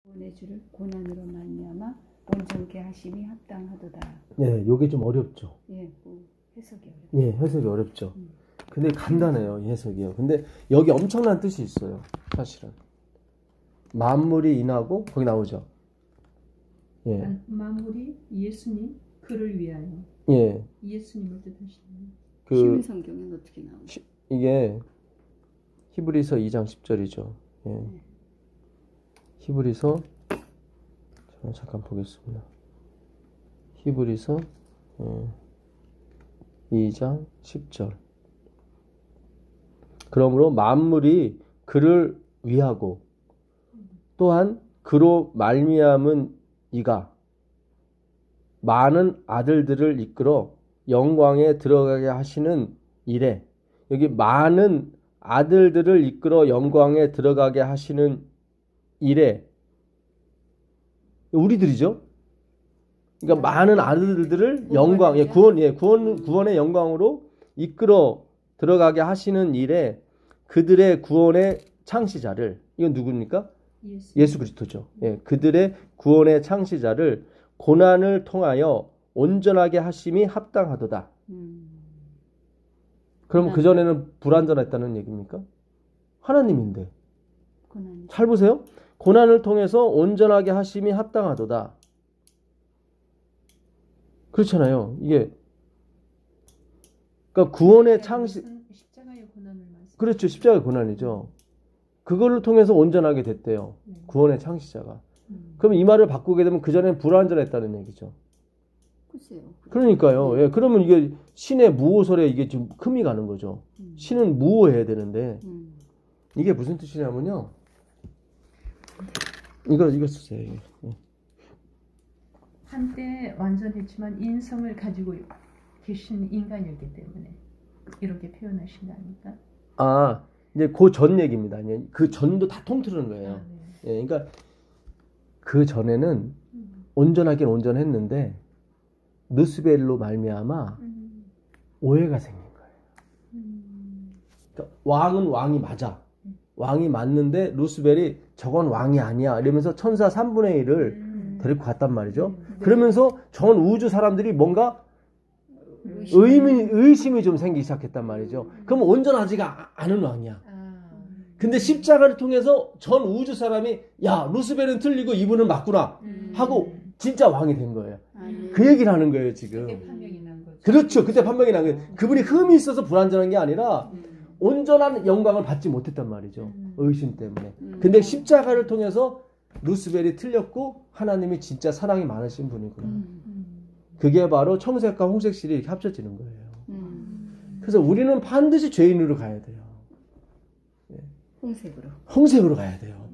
구원의 주를 고난으로 말미암아 온전케 하심이 합당하도다. 예, 요게 좀 어렵죠. 예, 뭐 해석이 어렵죠. 예, 해석이 어렵죠. 근데 간단해요, 이 해석이요. 근데 여기 엄청난 뜻이 있어요, 사실은. 만물이 인하고 거기 나오죠. 예. 만물이 예수님 그를 위하여. 예. 예수님을 뜻하시는. 쉬운 성경엔 어떻게 나오죠? 이게 히브리서 2장 10절이죠. 예. 히브리서 잠깐 보겠습니다. 히브리서 2장 10절. 그러므로 만물이 그를 위하고 또한 그로 말미암은 이가 많은 아들들을 이끌어 영광에 들어가게 하시는 일에, 여기 많은 아들들을 이끌어 영광에 들어가게 하시는 일에, 우리들이죠. 그러니까 많은 아들들을 영광, 구원의 영광으로 이끌어 들어가게 하시는 일에 그들의 구원의 창시자를, 이건 누굽니까? 예수 그리스도죠. 예, 그들의 구원의 창시자를 고난을 통하여 온전하게 하심이 합당하도다. 그럼 그 전에는 불완전했다는 얘기입니까? 하나님인데. 잘 보세요. 고난을 통해서 온전하게 하심이 합당하도다. 그렇잖아요. 이게 그러니까 구원의 창시, 십자가의 고난을 말씀. 그렇죠. 십자가의 고난이죠. 그걸로 통해서 온전하게 됐대요. 구원의 창시자가. 그럼 이 말을 바꾸게 되면 그 전에는 불완전했다는 얘기죠. 글쎄요. 그러니까요. 예, 그러면 이게 신의 무호설에 이게 지금 흠이 가는 거죠. 신은 무호해야 되는데 이게 무슨 뜻이냐면요. 이거 쓰세요. 이게. 한때 완전했지만 인성을 가지고 계신 인간이었기 때문에 이렇게 표현하신 거 아닙니까? 아, 이제 그 전 얘기입니다. 그 전도 다 통틀는 거예요. 아, 네. 예, 그러니까 그 전에는 온전하긴 온전했는데 느스벨로 말미암아 오해가 생긴 거예요. 그러니까 왕은 왕이 맞아. 왕이 맞는데 루스벨이 저건 왕이 아니야 이러면서 천사 3분의 1을 데리고 갔단 말이죠. 그러면서 전 우주 사람들이 뭔가 의심이 좀 생기기 시작했단 말이죠. 그럼 온전하지가 않은 왕이야. 근데 십자가를 통해서 전 우주 사람이 야, 루스벨은 틀리고 이분은 맞구나 하고 진짜 왕이 된 거예요. 그 얘기를 하는 거예요, 지금. 그때 판명이 난 거죠. 그렇죠. 그때 판명이 난 거예요. 그분이 흠이 있어서 불완전한 게 아니라 온전한 영광을 받지 못했단 말이죠. 의심 때문에. 근데 십자가를 통해서 루스벨이 틀렸고 하나님이 진짜 사랑이 많으신 분이구나. 그게 바로 청색과 홍색실이 이렇게 합쳐지는 거예요. 그래서 우리는 반드시 죄인으로 가야 돼요. 홍색으로 가야 돼요.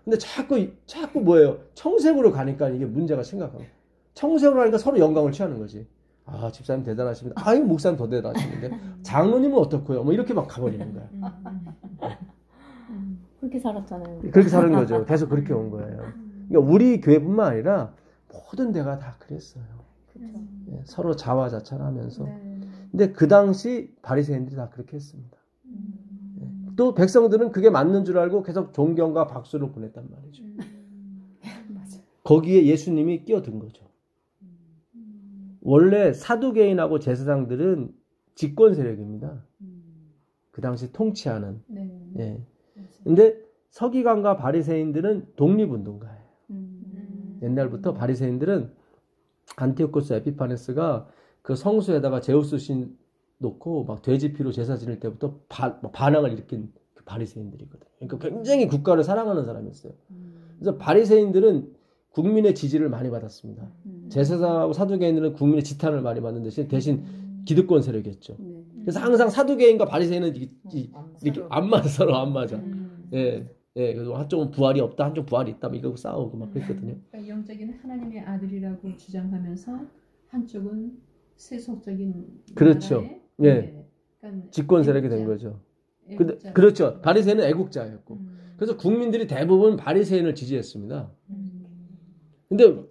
근데 자꾸 뭐예요? 청색으로 가니까 이게 문제가 심각하고. 청색으로 가니까 서로 영광을 취하는 거지. 아, 집사님 대단하십니다. 아, 이거 목사님 더 대단하시는데. 장로님은 어떻고요? 뭐 이렇게 막 가버리는 거야. 그렇게 살았잖아요. 그렇게 사는 거죠. 계속 그렇게 온 거예요. 그러니까 우리 교회뿐만 아니라 모든 데가 다 그랬어요. 예, 서로 자화자찬하면서. 근데 그 당시 바리새인들이 다 그렇게 했습니다. 또 백성들은 그게 맞는 줄 알고 계속 존경과 박수를 보냈단 말이죠. 거기에 예수님이 끼어든 거죠. 원래 사두개인하고 제사장들은 집권 세력입니다. 그 당시 통치하는. 예. 근데 서기관과 바리새인들은 독립운동가예요. 옛날부터 바리새인들은 안티오코스 에피파네스가 그 성수에다가 제우스 신 놓고 막 돼지 피로 제사 지낼 때부터 반항을 일으킨 그 바리새인들이거든요. 그러니까 굉장히 국가를 사랑하는 사람이었어요. 그래서 바리새인들은 국민의 지지를 많이 받았습니다. 제사장하고 사두개인들은 국민의 지탄을 많이 받는 대신 기득권 세력이었죠. 그래서 항상 사두개인과 바리새인은 이렇게 서로 안 맞아. 예, 그래서 한쪽은 부활이 없다, 한쪽 부활이 있다, 이러고 싸우고 막 그랬거든요. 그러니까 영적인 하나님의 아들이라고 주장하면서 한쪽은 세속적인 그렇죠. 나라의, 그러니까 집권 세력이 된 거죠. 근데 그렇죠. 바리새인은 애국자였고. 그래서 국민들이 대부분 바리새인을 지지했습니다. 근데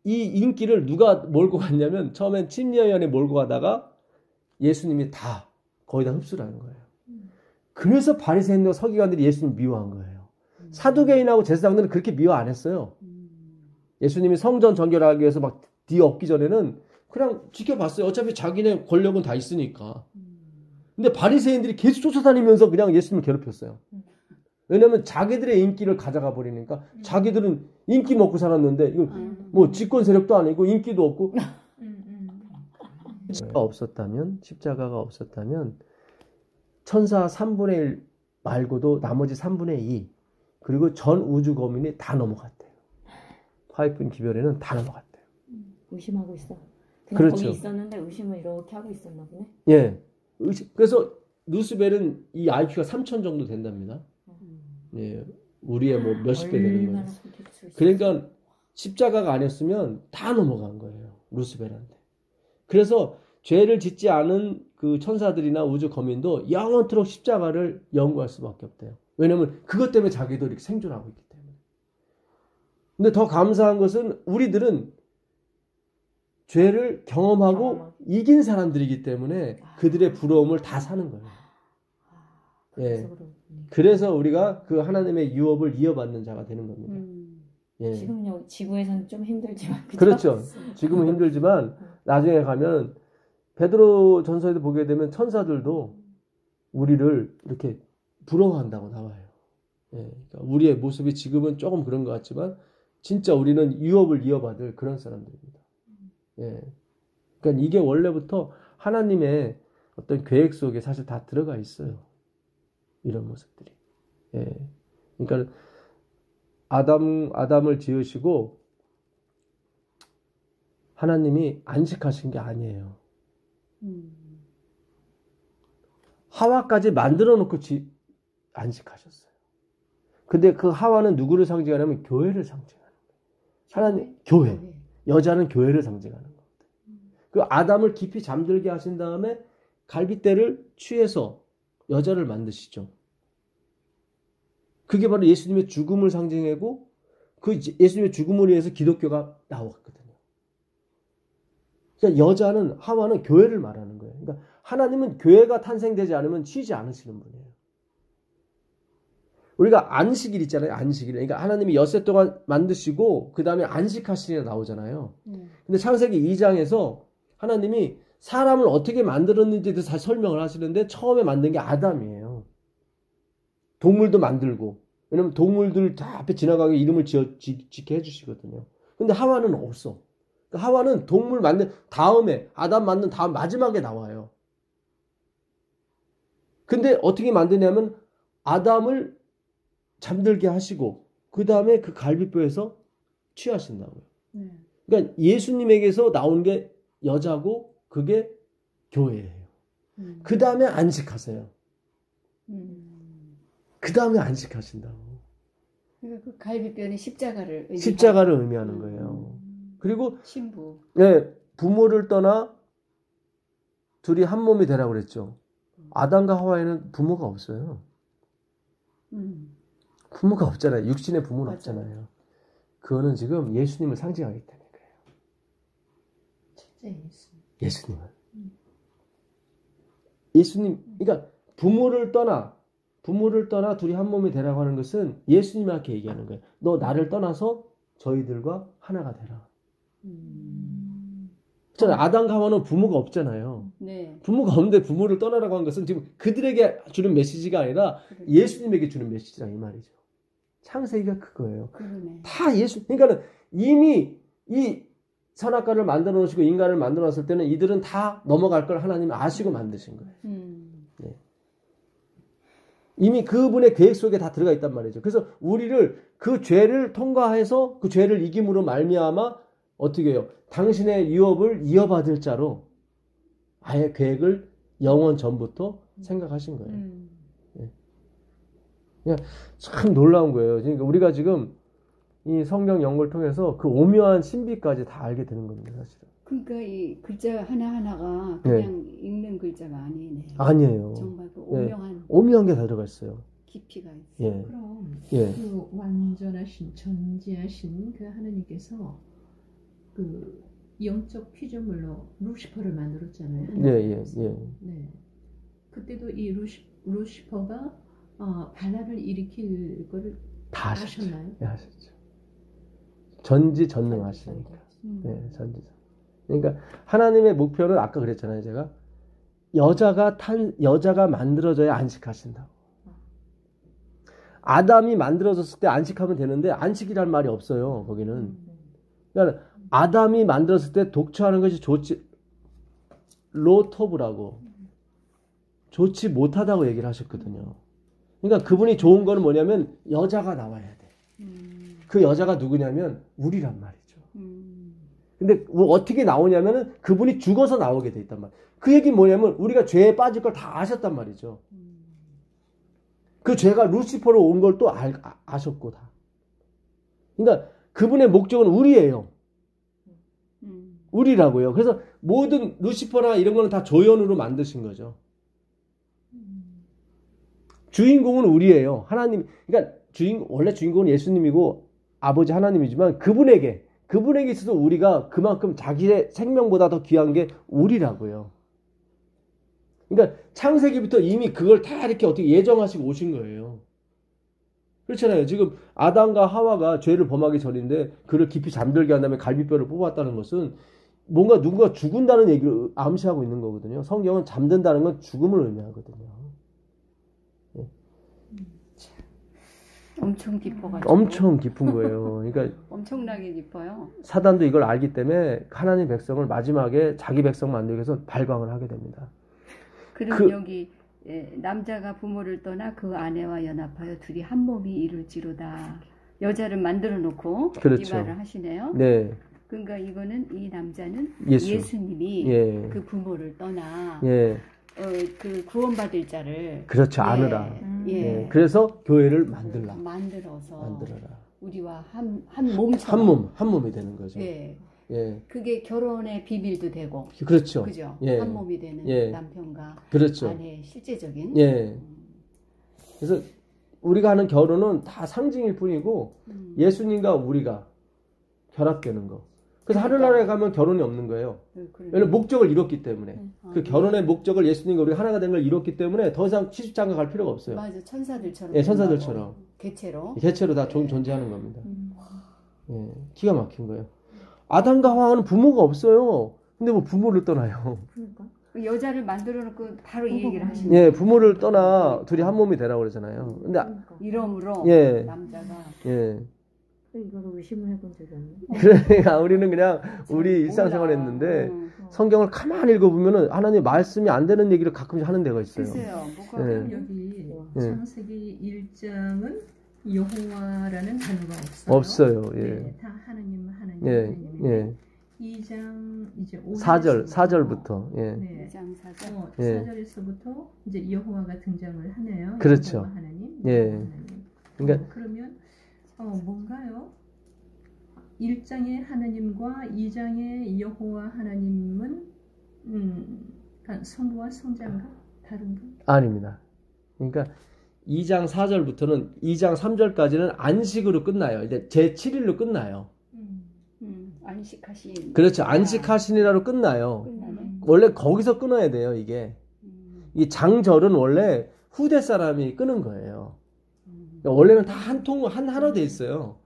이 인기를 누가 몰고 갔냐면 처음엔 침례위원회 몰고 가다가 예수님이 거의 다 흡수를 한 거예요. 그래서 바리새인과 서기관들이 예수님 미워한 거예요. 사두개인하고 제사장들은 그렇게 미워 안 했어요. 예수님이 성전 정결하기 위해서 막 뒤엎기 전에는 그냥 지켜봤어요. 어차피 자기네 권력은 다 있으니까. 근데 바리새인들이 계속 쫓아다니면서 그냥 예수님을 괴롭혔어요. 왜냐면 자기들의 인기를 가져가 버리니까 자기들은 인기 먹고 살았는데 이거 뭐 집권 세력도 아니고 인기도 없고 십자가가 없었다면 천사 3분의 1 말고도 나머지 3분의 2 그리고 전 우주 거민이 다 넘어갔대요. 파이픈 기별에는 다 넘어갔대요. 의심하고 있어. 그냥 그렇죠. 거기 있었는데 의심을 이렇게 하고 있었나 보네. 예. 그래서 루스벨은 이 IQ가 3000 정도 된답니다. 예. 우리의 뭐 몇십 배 되는 거예요. 그러니까 십자가가 아니었으면 다 넘어간 거예요. 루스벨한테. 그래서 죄를 짓지 않은 그 천사들이나 우주 거민도 영원토록 십자가를 연구할 수밖에 없대요. 왜냐면 그것 때문에 자기도 이렇게 생존하고 있기 때문에. 근데 더 감사한 것은 우리들은 죄를 경험하고 이긴 사람들이기 때문에 그들의 부러움을 다 사는 거예요. 예. 그래서 우리가 그 하나님의 유업을 이어받는 자가 되는 겁니다. 예. 지금 지구에서는 좀 힘들지만 그렇죠. 지금은 힘들지만 나중에 가면 베드로 전서에도 보게 되면 천사들도 우리를 이렇게 부러워한다고 나와요. 예. 그러니까 우리의 모습이 지금은 조금 그런 것 같지만 진짜 우리는 유업을 이어받을 그런 사람들입니다. 예. 그러니까 이게 원래부터 하나님의 어떤 계획 속에 사실 다 들어가 있어요. 이런 모습들이. 예. 그러니까 아담을 지으시고 하나님이 안식하신 게 아니에요. 하와까지 만들어 놓고 안식하셨어요. 근데 그 하와는 누구를 상징하냐면 교회를 상징하는 거예요. 하나님, 교회. 여자는 교회를 상징하는 겁니다. 그 아담을 깊이 잠들게 하신 다음에 갈빗대를 취해서 여자를 만드시죠. 그게 바로 예수님의 죽음을 상징하고 그 예수님의 죽음을 위해서 기독교가 나왔거든요. 그러니까 하와는 교회를 말하는 거예요. 그러니까 하나님은 교회가 탄생되지 않으면 취지 않으시는 분이에요. 우리가 안식일 있잖아요. 안식일. 그러니까 하나님이 엿새 동안 만드시고 그 다음에 안식하시리라 나오잖아요. 근데 창세기 2장에서 하나님이 사람을 어떻게 만들었는지에 대해서 다 설명을 하시는데 처음에 만든 게 아담이에요. 동물도 만들고. 왜냐면 동물들 다 앞에 지나가게 이름을 짓게 해주시거든요. 근데 하와는 없어. 그러니까 하와는 동물 만든 다음에 아담 만든 다음 마지막에 나와요. 근데 어떻게 만드냐면 아담을 잠들게 하시고 그 다음에 그 갈빗뼈에서 취하신다고요. 그러니까 예수님에게서 나온 게 여자고 그게 교회예요. 그 다음에 안식하세요. 그 다음에 안식하신다고. 그러니까 그 갈빗뼈는 십자가를 의미하는 거예요. 그리고 신부. 네, 부모를 떠나 둘이 한 몸이 되라고 그랬죠. 아담과 하와에는 부모가 없어요. 부모가 없잖아요. 육신의 부모는 맞아. 없잖아요. 그거는 지금 예수님을 상징하기 때문에 그래요. 첫째 예수님을. 예수님, 그러니까 부모를 떠나 둘이 한 몸이 되라고 하는 것은 예수님한테 얘기하는 거예요. 너 나를 떠나서 저희들과 하나가 되라. 아담과 하와는 부모가 없잖아요. 네. 부모가 없는데 부모를 떠나라고 한 것은 지금 그들에게 주는 메시지가 아니라 예수님에게 주는 메시지라 이 말이죠. 창세기가 그거예요. 그러네. 다 그러니까는 이미 이 선악과를 만들어 놓으시고 인간을 만들어 놨을 때는 이들은 다 넘어갈 걸 하나님이 아시고 만드신 거예요. 네. 이미 그분의 계획 속에 다 들어가 있단 말이죠. 그래서 우리를 그 죄를 통과해서 그 죄를 이김으로 말미암아 어떻게 해요? 당신의 유업을 이어받을 자로 아예 계획을 영원 전부터 생각하신 거예요. 네. 그냥 참 놀라운 거예요. 그러니까 우리가 지금 이 성경 연구를 통해서 그 오묘한 신비까지 다 알게 되는 겁니다, 사실은. 그러니까 이 글자 하나하나가 그냥 읽는 글자가 아니네요. 아니에요. 정말 그 오묘한 오묘한 게 다 들어가 있어요. 깊이가 있어요. 예. 그럼 예. 그 완전하신 전지하신 그 하나님께서 그 영적 피조물로 루시퍼를 만들었잖아요. 예. 네. 그때도 이 루시퍼가 반란을 일으킬 거를 다 하셨죠. 하셨나요? 예, 하셨죠. 전지전능하시니까. 네, 전지전. 그러니까 하나님의 목표는 아까 그랬잖아요, 제가. 여자가 만들어져야 안식하신다고. 아담이 만들어졌을 때 안식하면 되는데 안식이란 말이 없어요, 거기는. 그러니까 아담이 만들었을 때 독처하는 것이 로터브라고 좋지 못하다고 얘기를 하셨거든요. 그러니까 그분이 좋은 거는 뭐냐면 여자가 나와야 돼. 그 여자가 누구냐면 우리란 말이죠. 근데 어떻게 나오냐면은 그분이 죽어서 나오게 돼 있단 말이에요. 그 얘기는 뭐냐면 우리가 죄에 빠질 걸 다 아셨단 말이죠. 그 죄가 루시퍼로 온 걸 또 아셨고 다. 그러니까 그분의 목적은 우리예요. 우리라고요. 그래서 모든 루시퍼나 이런 거는 다 조연으로 만드신 거죠. 주인공은 우리예요. 하나님. 그러니까 원래 주인공은 예수님이고 아버지 하나님이지만 그분에게 있어서 우리가 그만큼 자기의 생명보다 더 귀한 게 우리라고요. 그러니까 창세기부터 이미 그걸 다 이렇게 어떻게 예정하시고 오신 거예요. 그렇잖아요. 지금 아담과 하와가 죄를 범하기 전인데 그를 깊이 잠들게 한 다음에 갈비뼈를 뽑았다는 것은 뭔가 누군가 죽은다는 얘기를 암시하고 있는 거거든요. 성경은 잠든다는 건 죽음을 의미하거든요. 엄청 깊어가지고. 엄청 깊은 거예요. 그러니까 엄청나게 깊어요. 사단도 이걸 알기 때문에 하나님 백성을 마지막에 자기 백성 만들기 위해서 발광을 하게 됩니다. 그럼 여기 남자가 부모를 떠나 그 아내와 연합하여 둘이 한 몸이 이룰지로다. 여자를 만들어 놓고 그렇죠. 이 말을 하시네요. 네. 그러니까 이거는 이 남자는 예수. 님이 예. 그 부모를 떠나 예. 그 구원받을 자를 그렇죠. 아느라. 예. 그래서 교회를 만들어서 우리와 한 몸이 되는 거죠. 예. 예. 그게 결혼의 비밀도 되고. 그렇죠. 그죠? 예. 한 몸이 되는 예. 남편과 그렇죠. 아내의 실제적인. 예. 그래서 우리가 하는 결혼은 다 상징일 뿐이고 예수님과 우리가 결합되는 거. 그래서 하늘나라에 가면 결혼이 없는 거예요. 왜냐면 목적을 이뤘기 때문에. 그 결혼의 목적을 예수님과 우리가 하나가 된 걸 이뤘기 때문에 더 이상 시집장가 갈 필요가 없어요. 맞아. 천사들처럼. 예, 천사들처럼. 개체로 다 존재하는 겁니다. 예, 기가 막힌 거예요. 아담과 하와는 부모가 없어요. 근데 뭐 부모를 떠나요. 그러니까. 여자를 만들어 놓고 바로 이 얘기를 하시는 예, 부모를 떠나 둘이 한 몸이 되라고 그러잖아요. 근데 이러므로 예. 남자가 예. 이거를 의심을 해본 적이 없네. 그러니까 우리는 그냥 우리 일상생활 했는데 성경을 가만히 읽어보면은 하나님 말씀이 안 되는 얘기를 가끔씩 하는 데가 있어요. 글쎄요. 뭐가 예. 여기 예. 창세기 1장은 여호와라는 단어가 없어요. 없어요. 예. 네, 다 하나님 예. 하나님. 예. 2장 이제 4절부터. 예. 네. 2장 4절. 예. 4절에서부터 이제 여호와가 등장을 하네요. 그렇죠. 여호와 하나님. 예. 여호와 하나님. 그러니까 그러면 뭔가요? 1장의 하나님과 2장의 여호와 하나님은 성부와 성자인가? 다른가? 아닙니다. 그러니까 2장 4절부터는 2장 3절까지는 안식으로 끝나요. 이제 제7일로 끝나요. 안식하신. 그렇죠. 안식하시니라로 끝나요. 끝나네. 원래 거기서 끊어야 돼요, 이게. 이 장절은 원래 후대 사람이 끊은 거예요. 그러니까 원래는 다 하나로 돼 있어요.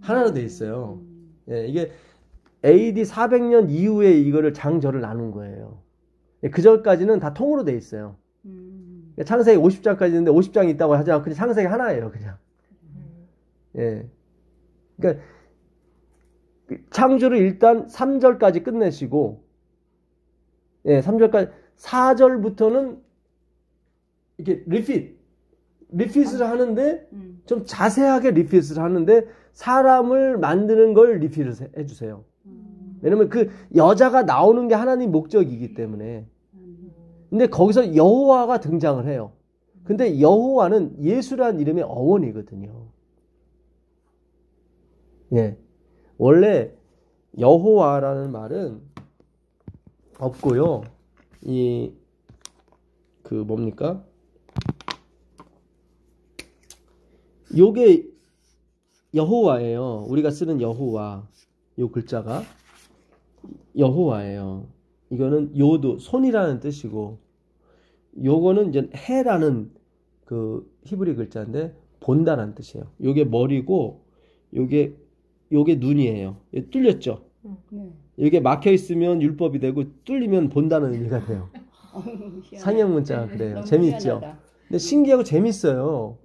하나로 돼 있어요. 예, 이게 AD 400년 이후에 이거를 장절을 나눈 거예요. 그 전까지는 다 통으로 돼 있어요. 창세기 50장까지 있는데 50장이 있다고 하지 않고 그냥 창세기 하나예요, 그냥. 예. 그러니까 창조를 일단 3절까지 끝내시고, 예, 3절까지, 4절부터는 이렇게 리핏을 하는데, 좀 자세하게 리핏을 하는데, 사람을 만드는 걸 리핏을 해주세요. 왜냐면 그 여자가 나오는 게 하나님 목적이기 때문에. 근데 거기서 여호와가 등장을 해요. 근데 여호와는 예수라는 이름의 어원이거든요. 예. 원래 여호와라는 말은 없고요. 뭡니까? 요게 여호와예요. 우리가 쓰는 여호와. 요 글자가 여호와예요. 이거는 요도 손이라는 뜻이고, 요거는 이제 해라는 그 히브리 글자인데 본다는 뜻이에요. 요게 머리고 요게 눈이에요. 뚫렸죠? 네. 이게 막혀 있으면 율법이 되고 뚫리면 본다는 의미가 돼요. 상형 문자가 그래요. 재미있죠? 희한하다. 근데 신기하고 재밌어요.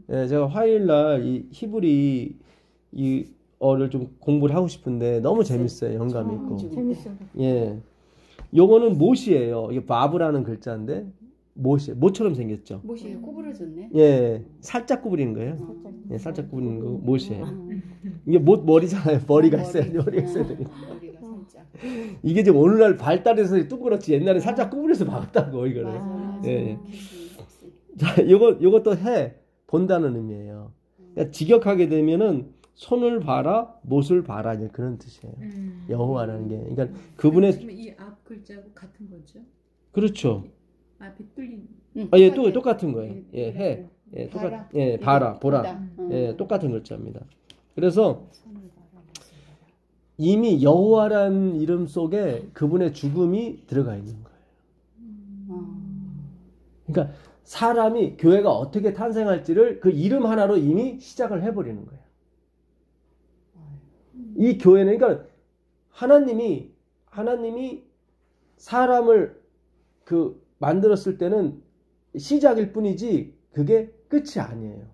예, 제가 화요일날 이 히브리 이 어를 좀 공부를 하고 싶은데 너무 재밌어요. 영감이 있고. 재밌어요. 예. 요거는 못이에요. 이게 바브라는 글자인데 못처럼 생겼죠. 못이 구부러졌네. 예. 살짝 구부리는 거예요. 살짝. 예, 살짝 구부리는 거 못이에요. 이게 못 머리잖아요. 머리가 있어야 되니까. 머리가 살짝. 이게 지금 오늘날 발달해서 둥그렇지 옛날에 살짝 구부려서 박았다고 이거를. 맞아. 예. 자, 요것도 본다는 의미예요. 그러니까 직역하게 되면은 손을 봐라, 못을 봐라 이제 그런 뜻이에요. 여호와라는 게. 그러니까 그분의 이 앞 글자하고 같은 거죠? 그렇죠. 앞이 뚫린. 예, 또 똑같은 거예요. 예, 예, 봐라. 봐라, 보라. 보다. 예, 똑같은 글자입니다. 그래서 이미 여호와라는 이름 속에 그분의 죽음이 들어가 있는 거예요. 그러니까 사람이 교회가 어떻게 탄생할지를 그 이름 하나로 이미 시작을 해버리는 거예요. 이 교회는 그러니까 하나님이 사람을 만들었을 때는 시작일 뿐이지 그게 끝이 아니에요.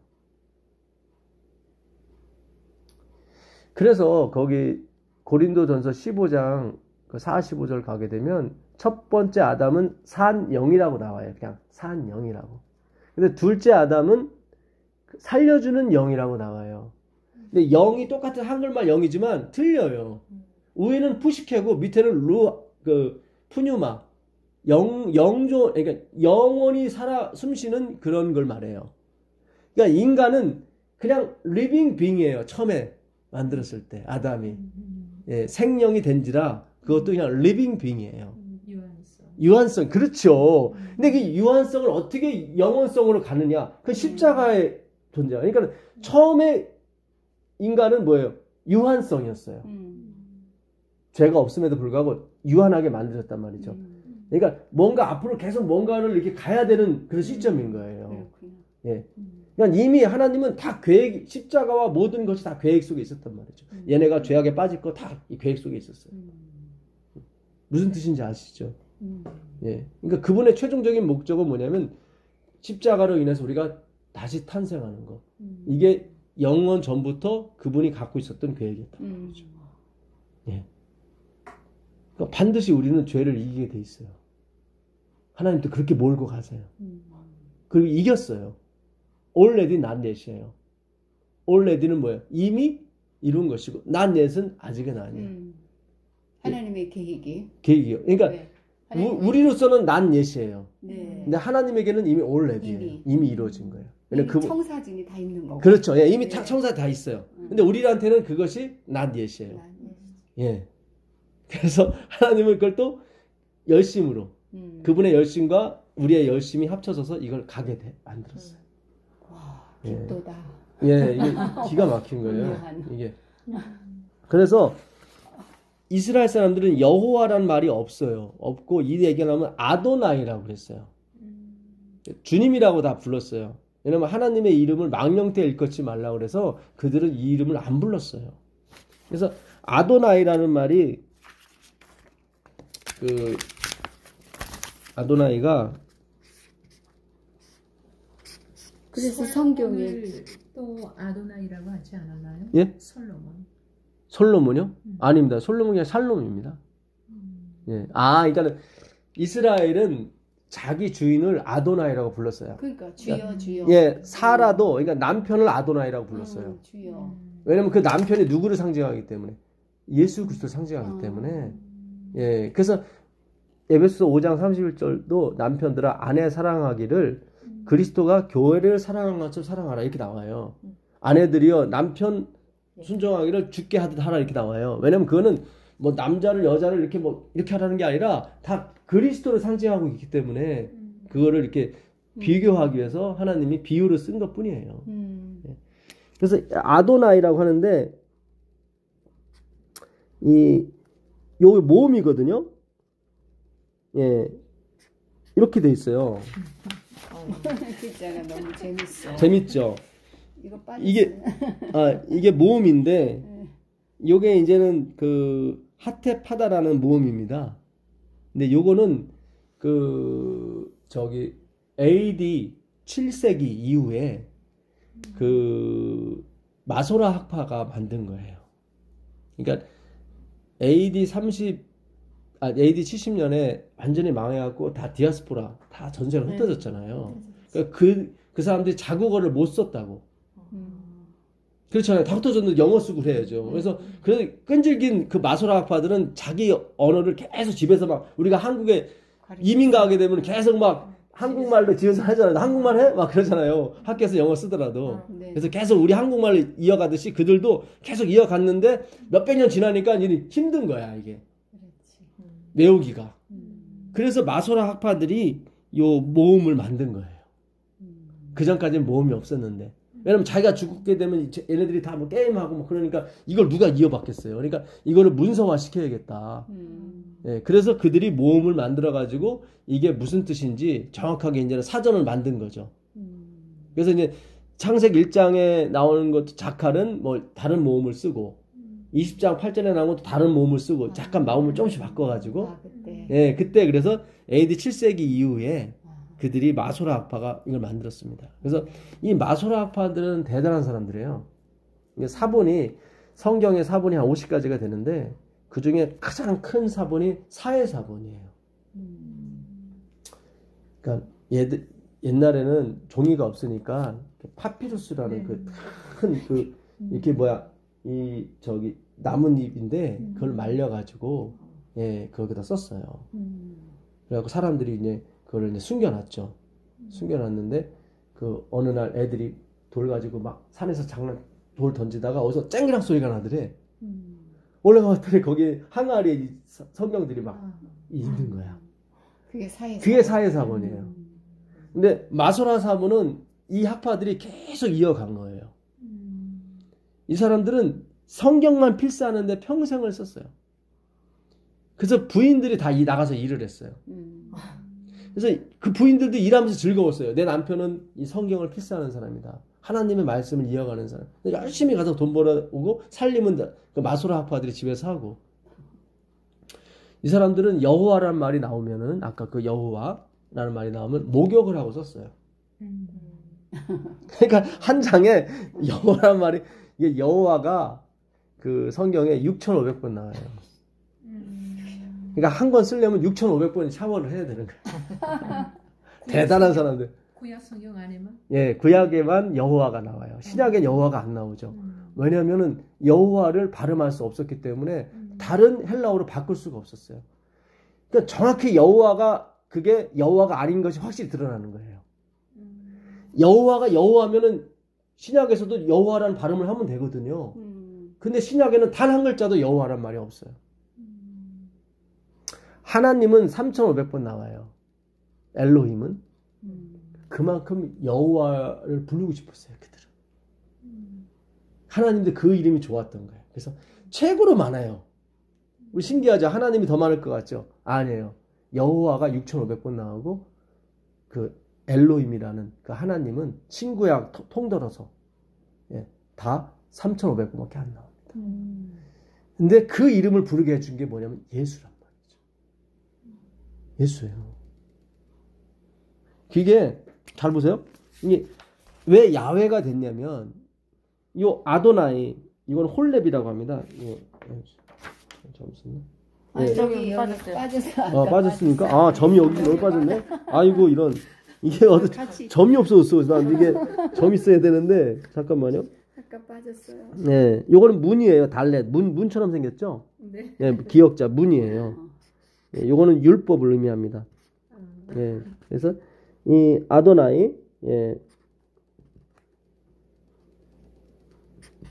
그래서 거기 고린도전서 15장 45절 가게 되면 첫 번째 아담은 산 영이라고 나와요. 그냥 산 영이라고. 근데 둘째 아담은 살려주는 영이라고 나와요. 근데 영이 똑같은 한글말 영이지만 틀려요. 위에는 푸시케고 밑에는 푸뉴마. 그러니까 영원히 숨쉬는 그런 걸 말해요. 그러니까 인간은 그냥 리빙 빙이에요. 처음에 만들었을 때 아담이. 예, 생명이 된지라 그것도 그냥 리빙 빙이에요. 유한성. 그렇죠. 근데 그 유한성을 어떻게 영원성으로 가느냐? 그 십자가의 존재야. 그러니까 처음에 인간은 뭐예요? 유한성이었어요. 죄가 없음에도 불구하고 유한하게 만들었단 말이죠. 그러니까 뭔가 앞으로 계속 뭔가를 이렇게 가야 되는 그런 시점인 거예요. 예. 그러니까 이미 하나님은 다 십자가와 모든 것이 다 계획 속에 있었단 말이죠. 얘네가 죄악에 빠질 거 다 이 계획 속에 있었어요. 무슨 뜻인지 아시죠? 예. 그러니까 그분의 최종적인 목적은 뭐냐면 십자가로 인해서 우리가 다시 탄생하는 거. 이게 영원 전부터 그분이 갖고 있었던 계획이었단 말이죠. 예. 그러니까 반드시 우리는 죄를 이기게 돼 있어요. 하나님도 그렇게 몰고 가세요. 그리고 이겼어요. already not yet이에요. already는 뭐예요? 이미 이룬 것이고 not yet은 아직은 아니에요. 하나님의 계획이요. 그러니까 네. 우리로서는 not yet이에요. 네. 근데 하나님에게는 이미 already예요. 이미 이루어진 거예요. 이미 청사진이 다 있는 거고. 그렇죠. 예, 이미 네. 청사 다 있어요. 근데 우리한테는 그것이 not yet이에요. 예. 그래서 하나님은 그걸 또 열심으로 그분의 열심과 우리의 열심이 합쳐져서 이걸 가게 만들었어요. 와, 빛도다. 예, 이게 기가 막힌 거예요. 이게. 그래서 이스라엘 사람들은 여호와라는 말이 없고 이 얘기하면 아도나이라고 그랬어요. 주님이라고 다 불렀어요. 왜냐면 하나님의 이름을 망령되이 일컫지 말라고 그래서 그들은 이 이름을 안 불렀어요. 그래서 아도나이라는 말이 아도나이가 그래서 성경에 또 아도나이라고 하지 않았나요? 예? 솔로몬이요? 음. 아닙니다. 솔로몬이 살롬입니다. 예. 그러니까 이스라엘은 자기 주인을 아도나이라고 불렀어요. 그러니까 주여. 예, 사라도 그러니까 남편을 아도나이라고 불렀어요. 주여. 왜냐면 그 남편이 누구를 상징하기 때문에 예수 그리스도를 상징하기 때문에 예, 그래서 에베소서 5장 31절도 남편들아 아내 사랑하기를 그리스도가 교회를 사랑한 것처럼 사랑하라 이렇게 나와요. 아내들이요 남편 순종하기를 죽게 하듯 하라 이렇게 나와요. 왜냐면 그거는 뭐 남자를 여자를 이렇게 하라는 게 아니라 다 그리스도를 상징하고 있기 때문에 그거를 이렇게 비교하기 위해서 하나님이 비유를 쓴 것뿐이에요. 예. 그래서 아도나이라고 하는데 요게 모음이거든요. 예, 이렇게 돼 있어요. 글자가 너무 재밌어. 재밌죠. 이거 이게 모음인데 요게 이제는 그 하테파다라는 모음입니다. 근데 요거는 그 저기 AD 7세기 이후에 그 마소라 학파가 만든 거예요. 그러니까 AD 70년에 완전히 망해갖고 다 디아스포라, 다 전세로 흩어졌잖아요. 그러니까 그 사람들이 자국어를 못 썼다고. 그렇잖아요. 다 흩어졌는데 영어 쓰고 그래야죠. 그래서 끈질긴 그 마소라 학파들은 자기 언어를 계속 집에서 막 우리가 한국에 이민 가게 되면 계속 막 한국말로 집에서 하잖아요. 한국말 해? 막 그러잖아요. 학교에서 영어 쓰더라도. 그래서 계속 우리 한국말을 이어가듯이 그들도 계속 이어갔는데 몇백 년 지나니까 이제 힘든 거야, 이게. 외우기가. 그래서 마소라 학파들이 요 모음을 만든 거예요. 그 전까지는 모음이 없었는데. 왜냐면 자기가 죽게 되면 얘네들이 다 뭐 게임하고 뭐 그러니까 이걸 누가 이어받겠어요. 그러니까 이거를 문서화 시켜야겠다. 예, 그래서 그들이 모음을 만들어가지고 이게 무슨 뜻인지 정확하게 이제는 사전을 만든 거죠. 그래서 이제 창세기 1장에 나오는 것도 자칼은 뭐 다른 모음을 쓰고 20장 8절에 나온 것도 다른 모음을 쓰고 잠깐 마음을 조금씩 바꿔가지고 예, 그때 그래서 AD 7세기 이후에 그들이 마소라 학파가 이걸 만들었습니다. 그래서 이 마소라 학파들은 대단한 사람들이에요. 사본이 성경의 사본이 한 50가지가 되는데 그 중에 가장 큰 사본이 사해사본이에요. 그러니까 옛날에는 종이가 없으니까 파피루스라는 그 큰 그 이렇게 이 저기 나뭇잎인데 그걸 말려가지고 예 거기다 썼어요. 그래갖고 사람들이 이제 그걸 이제 숨겨놨죠. 숨겨놨는데 그 어느 날 애들이 돌 가지고 막 산에서 돌 던지다가 어디서 쨍그랑 소리가 나더래. 올라갔더니 거기 항아리에 성경들이 막 있는 거야. 그게 사해사본이에요. 근데 마소라 사본은 이 학파들이 계속 이어간 거예요. 이 사람들은 성경만 필사하는데 평생을 썼어요. 그래서 부인들이 다 나가서 일을 했어요. 그래서 그 부인들도 일하면서 즐거웠어요. 내 남편은 이 성경을 필사하는 사람이다. 하나님의 말씀을 이어가는 사람. 열심히 가서 돈 벌어오고 살림은 그 마소라 학파들이 집에서 하고. 이 사람들은 여호와라는 말이 나오면은 아까 그 여호와라는 말이 나오면 목욕을 하고 썼어요. 그러니까 한 장에 여호와라는 말이 이게 여호와가 그 성경에 6,500번 나와요. 그러니까 한 권 쓰려면 6,500번이 샤워를 해야 되는 거예요. 대단한 사람들. 구약 성경 안에만? 예, 구약에만 여호와가 나와요. 신약엔 여호와가 안 나오죠. 왜냐하면은 여호와를 발음할 수 없었기 때문에 다른 헬라어로 바꿀 수가 없었어요. 그러니까 정확히 여호와가 그게 여호와가 아닌 것이 확실히 드러나는 거예요. 여호와가 여호와면은 신약에서도 여호와라는 발음을 하면 되거든요. 근데 신약에는 단 한 글자도 여호와란 말이 없어요. 하나님은 3,500번 나와요. 엘로힘은. 그만큼 여호와를 부르고 싶었어요. 그들은. 하나님도 그 이름이 좋았던 거예요. 그래서 최고로 많아요. 우리 신기하죠? 하나님이 더 많을 것 같죠? 아니에요. 여호와가 6,500번 나오고 그 엘로힘이라는 그 하나님은 신구약 통틀어서 예, 다 3,500번밖에 안 나옵니다. 근데 그 이름을 부르게 해준 게 뭐냐면 예수란 말이죠. 예수예요. 그게 잘 보세요. 이게 왜 야훼가 됐냐면 요 아도나이 이건 홀렙이라고 합니다. 이거 잠시만요. 네. 저기 빠졌어. 빠졌습니까? 아, 점이 여기 빠졌네. 아이고 이런 이게 점이 없어졌어. 난 이게 점 있어야 되는데 잠깐만요. 잠깐 빠졌어요. 네, 요거는 문이에요. 달렛 문처럼 생겼죠? 네. 네, 기역자 문이에요. 네, 요거는 율법을 의미합니다. 네, 그래서 이 아도나이 예,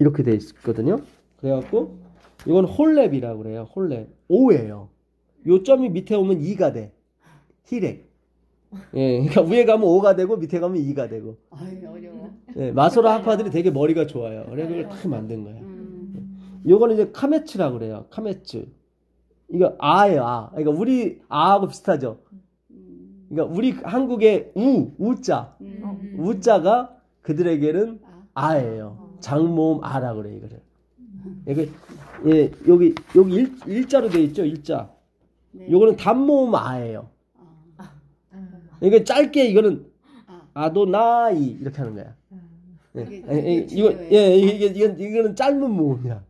이렇게 돼 있거든요. 그래갖고 이건 홀렙이라고 그래요. 홀렙 5예요. 요 점이 밑에 오면 2가 돼. 히렉. 예, 그러니까 위에 가면 5가 되고 밑에 가면 2가 되고. 아유, 어려워. 예, 마소라 학파들이 되게 머리가 좋아요. 그래서 그걸 딱 만든 거예요. 요거는 이제 카메츠라고 그래요. 카메츠. 이거 아예요. 아. 그러니까 우리 아하고 비슷하죠. 그러니까 우리 한국의 우자. 우자가 그들에게는 아예요. 장모음 아라 그래 이거를. 예, 여기 일자로 돼 있죠, 일자. 네. 요거는 단모음 아예요. 이게 짧게 이거는 아도나이 이렇게 하는 거야. 이거는 짧은 모음이야.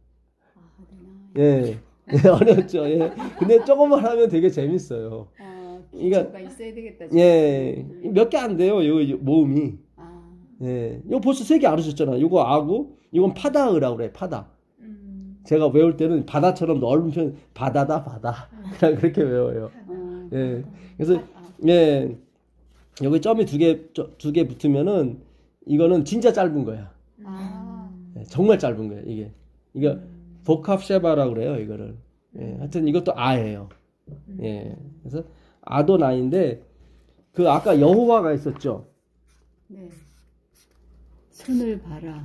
예. 어렵죠. 예. 근데 조금만 하면 되게 재밌어요. 기초가 있어야 되겠다. 예. 몇 개 안 돼요, 요 모음이. 예. 요 벌써 3개 알으셨잖아. 요거 아고, 이건 파다으라고 그래, 파다. 제가 외울 때는 바다처럼 넓은 편, 바다다, 바다. 그냥 그렇게 외워요. 예. 그래서, 예. 여기 점이 두 개 붙으면은, 이거는 진짜 짧은 거야. 예, 정말 짧은 거야, 이게. 이거, 보캅쉐바라고 그래요, 이거를. 예. 하여튼 이것도 아예요. 예. 그래서, 아도나인데, 그 아까 여호와가 있었죠? 네. 손을 봐라.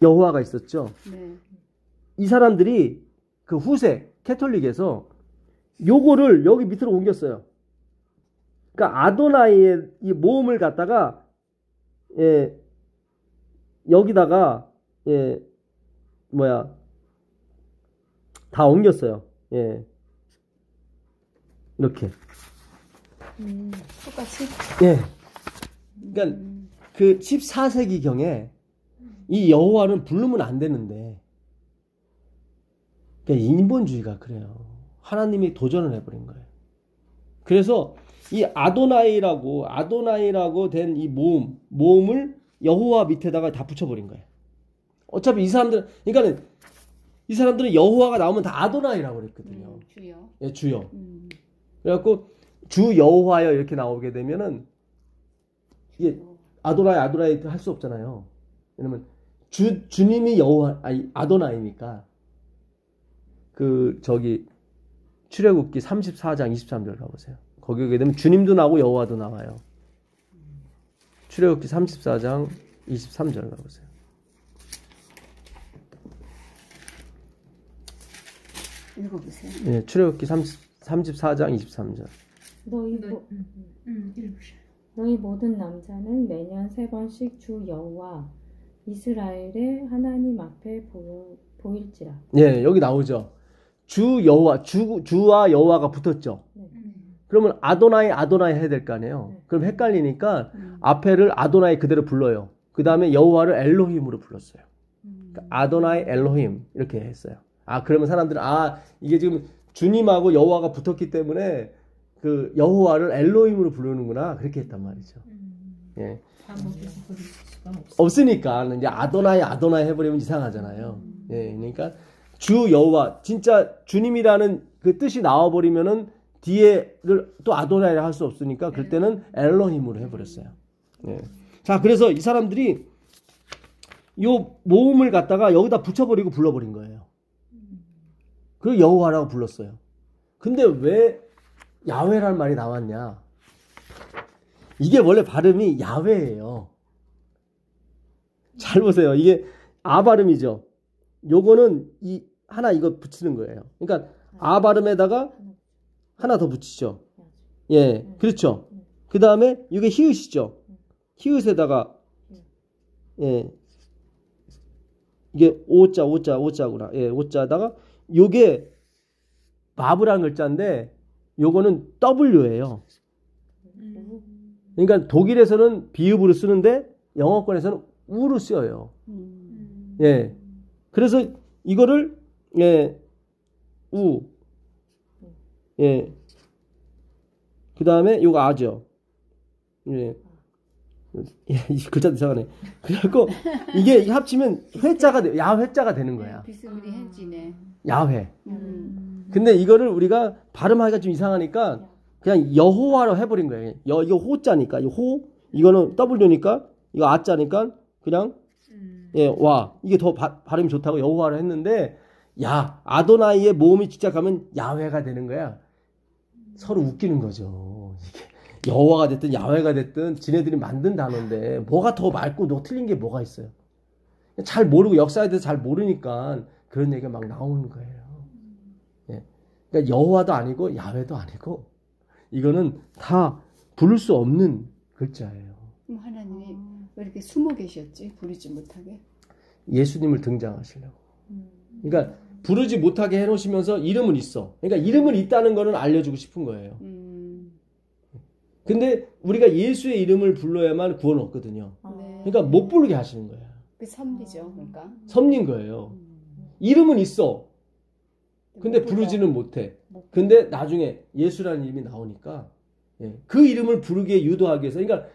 여호와가 있었죠? 네. 이 사람들이 그 후세 캐톨릭에서 요거를 여기 밑으로 옮겼어요. 그러니까 아도나이의 이 모음을 갖다가 예, 여기다가 예, 다 옮겼어요. 예. 이렇게. 똑같이? 예. 그러니까 그 14세기경에 이 여호와는 부르면 안 되는데 그러니까 인본주의가 그래요. 하나님이 도전을 해버린 거예요. 그래서 이 아도나이라고 된 이 모음을 여호와 밑에다가 다 붙여버린 거예요. 어차피 이 사람들은 여호와가 나오면 다 아도나이라고 그랬거든요. 주여. 예, 주여. 그래갖고 주 여호와여 이렇게 나오게 되면은 이게 아도나이 할 수 없잖아요. 왜냐면 주님이 아도나이니까. 출애굽기 34장 23절 가보세요. 거기 오게 되면 주님도 나오고 여호와도 나와요. 출애굽기 34장 23절 가보세요. 읽어보세요. 예, 출애굽기 34장 23절. 너희 모든 남자는 매년 3번씩 주 여호와 이스라엘의 하나님 앞에 보일지라. 예, 여기 나오죠. 주 여호와, 주와 여호와가 붙었죠. 그러면 아도나이 해야 될 거 아니에요. 그럼 헷갈리니까 앞에를 아도나이 그대로 불러요. 그 다음에 여호와를 엘로힘으로 불렀어요. 그러니까 아도나이 엘로힘 이렇게 했어요. 그러면 사람들은 이게 지금 주님하고 여호와가 붙었기 때문에 그 여호와를 엘로힘으로 부르는구나 그렇게 했단 말이죠. 예. 없으니까 이제 아도나이 해버리면 이상하잖아요. 예, 그러니까 주 여호와 진짜 주님이라는 그 뜻이 나와버리면은 뒤에를 또 아도나이를 할 수 없으니까 그때는 엘로힘으로 해버렸어요. 예. 자, 그래서 이 사람들이 요 모음을 갖다가 여기다 붙여버리고 불러버린 거예요. 그리고 여호와라고 불렀어요. 근데 왜 야훼라는 말이 나왔냐? 이게 원래 발음이 야훼예요. 잘 보세요. 이게 발음이죠. 요거는 이거 붙이는 거예요. 그러니까 발음에다가 하나 더 붙이죠. 예, 그렇죠. 그 다음에 이게 히읗이죠. 히읗에다가 예, 이게 오자구나. 예, 오자다가 요게 바브라는 글자인데 요거는 W예요. 그러니까 독일에서는 비읍으로 쓰는데 영어권에서는 우로 써요. 예. 그래서 이거를 우. 예. 그다음에 요거 아죠. 예. 이 글자도 이상하네. 그래갖고 이게 합치면 회자가 야회자가 되는 거야. 비스무리해지네. 야회. 근데 이거를 우리가 발음하기가 좀 이상하니까 그냥 여호와로 해버린 거예요. 이거 호자니까 이거는 W니까 이거 아자니까 그냥 이게 더 발음이 좋다고 여호와로 했는데 아도나이의 모음이 진짜 가면 야훼가 되는 거야. 서로 웃기는 거죠. 이게 여호와가 됐든 야훼가 됐든 지네들이 만든 단어인데 뭐가 더 맑고 더 틀린 게 뭐가 있어요. 잘 모르고 역사에 대해서 잘 모르니까 그런 얘기가 막 나오는 거예요. 예. 그러니까 여호와도 아니고 야훼도 아니고 이거는 다 부를 수 없는 글자예요. 그럼 하나님이 왜 이렇게 숨어 계셨지? 부르지 못하게. 예수님을 등장하시려고. 그러니까 부르지 못하게 해놓으시면서 이름은 있어. 그러니까 이름은 있다는 거는 알려주고 싶은 거예요. 근데 우리가 예수의 이름을 불러야만 구원 얻거든요. 네. 그러니까 못 부르게 하시는 거예요. 그 섭리죠, 그러니까. 섭린 거예요. 이름은 있어. 근데 못 불러. 부르지는 못해. 근데 나중에 예수라는 이름이 나오니까 그 이름을 부르게 유도하기 위해서. 그러니까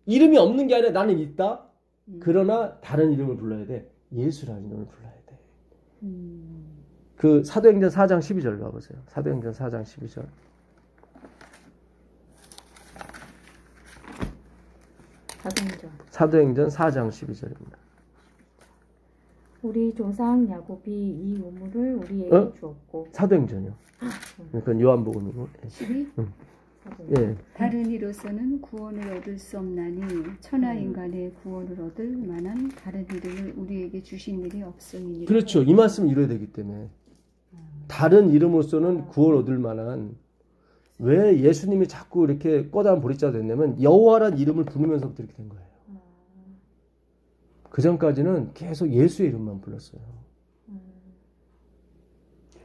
이름이 없는 게 아니라 나는 있다. 그러나 다른 이름을 불러야 돼. 예수라는 이름을 불러야 돼. 그 사도행전 4장 12절 가보세요. 사도행전 4장 12절. 사도행전 4장 12절입니다. 우리 조상 야곱이 이 우물을 우리에게 주었고. 사도행전이요. 그러니까 요한복음이고. 12? 예. 다른 이로서는 구원을 얻을 수 없나니 천하 인간의 구원을 얻을 만한 다른 이름을 우리에게 주신 일이 없으니. 그렇죠. 이 말씀을 이뤄야 되기 때문에 다른 이름으로서는 구원 얻을 만한. 왜 예수님이 자꾸 이렇게 꼬다한 보리자가 됐냐면 여호와란 이름을 부르면서부터 이렇게 된 거예요. 그 전까지는 계속 예수의 이름만 불렀어요.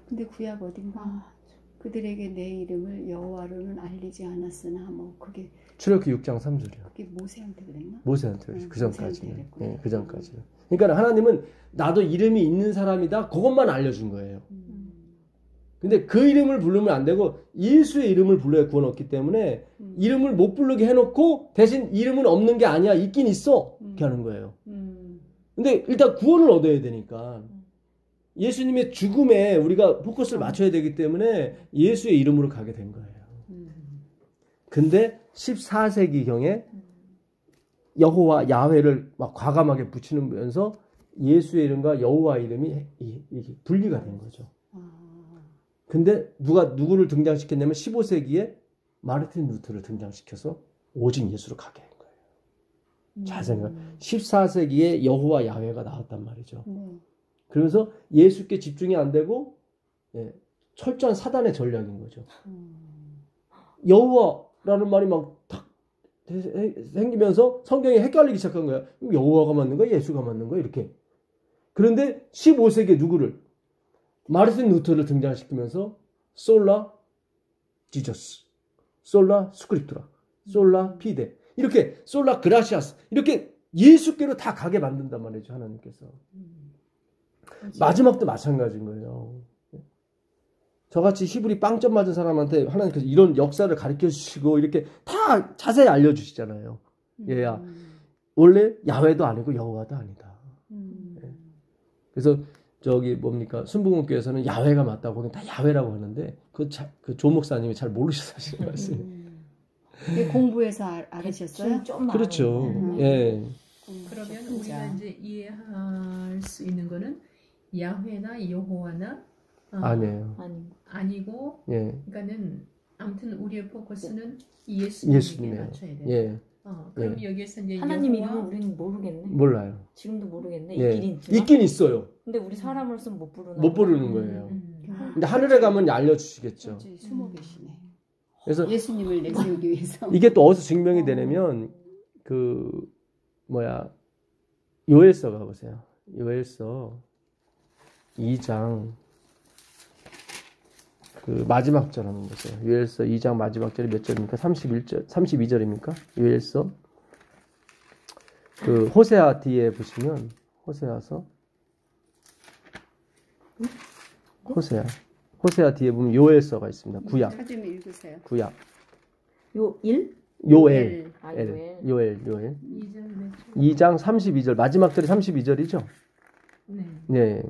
근데 구약 어딘가 그들에게 내 이름을 여호와로는 알리지 않았으나 뭐 그게 출애굽기 6장 3절이요. 그게 모세한테 그랬나? 모세한테 그랬어요. 그 전까지는. 모세한테 예, 그 전까지는. 그러니까 하나님은 나도 이름이 있는 사람이다. 그것만 알려준 거예요. 근데 그 이름을 부르면 안 되고 예수의 이름을 불러야 구원 얻기 때문에 이름을 못 부르게 해놓고 대신 이름은 없는 게 아니야. 있긴 있어. 이렇게 하는 거예요. 근데 일단 구원을 얻어야 되니까 예수님의 죽음에 우리가 포커스를 맞춰야 되기 때문에 예수의 이름으로 가게 된 거예요. 근데 14세기경에 여호와 야훼를 막 과감하게 붙이면서 예수의 이름과 여호와 이름이 이렇게 분리가 된 거죠. 근데 누구를 등장시켰냐면 15세기에 마르틴 루터를 등장시켜서 오직 예수로 가게 한 거예요. 잘 생각해. 14세기에 여호와 야훼가 나왔단 말이죠. 그러면서 예수께 집중이 안 되고 철저한 사단의 전략인 거죠. 여호와라는 말이 막 탁 생기면서 성경이 헷갈리기 시작한 거야. 여호와가 맞는 거야? 예수가 맞는 거야? 이렇게. 그런데 15세기에 누구를? 마르틴 루터를 등장시키면서 솔라 지저스, 솔라 스크립투라, 솔라 피데 이렇게 솔라 그라시아스 이렇게 예수께로 다 가게 만든단 말이죠. 하나님께서. 마지막도 마찬가지인 거예요. 저같이 히브리 빵점 맞은 사람한테 하나님께서 이런 역사를 가르쳐 주시고 이렇게 다 자세히 알려주시잖아요. 얘야 원래 야훼도 아니고 여호와도 아니다. 그래서 저기 뭡니까 순복음교회에서는 야훼가 맞다고 거긴 다 야훼라고 하는데 그 조 목사님이 잘 모르셔서 하시는 말씀이. 공부해서 알으셨어요? 좀 그렇죠. 예. 그러면 진짜. 우리가 이제 이해할 수 있는 거는 야훼나 여호와나 아니에요. 아니고 예. 그러니까는 아무튼 우리의 포커스는 예수님에게 예수님이에요. 맞춰야 돼. 예. 그럼 여기에서 이제 하나님 여호와, 이름은 우리는 모르겠네. 몰라요. 지금도 모르겠네. 예. 있긴 있지만. 있긴 있어요. 근데 우리 사람으로서는 못 부르나. 못 부르는 거예요. 음. 근데 하늘에 가면 알려주시겠죠. 숨어 계시네. 그래서 예수님을 내세우기 위해서. 이게 또 어디서 증명이 되냐면 요엘서 가보세요. 요엘서 2장 그 마지막 절 한번 보세요. 요엘서 2장 마지막 절이 몇 절입니까? 32절입니까? 요엘서 그 호세아 뒤에 보시면 호세아서 호세아 뒤에 보면 요엘서가 있습니다. 구약. 찾으면 읽으세요. 구약. 요일? 요엘. 요엘. 요엘. 2장 2장 32절. 마지막 절이 32절이죠? 네. 네.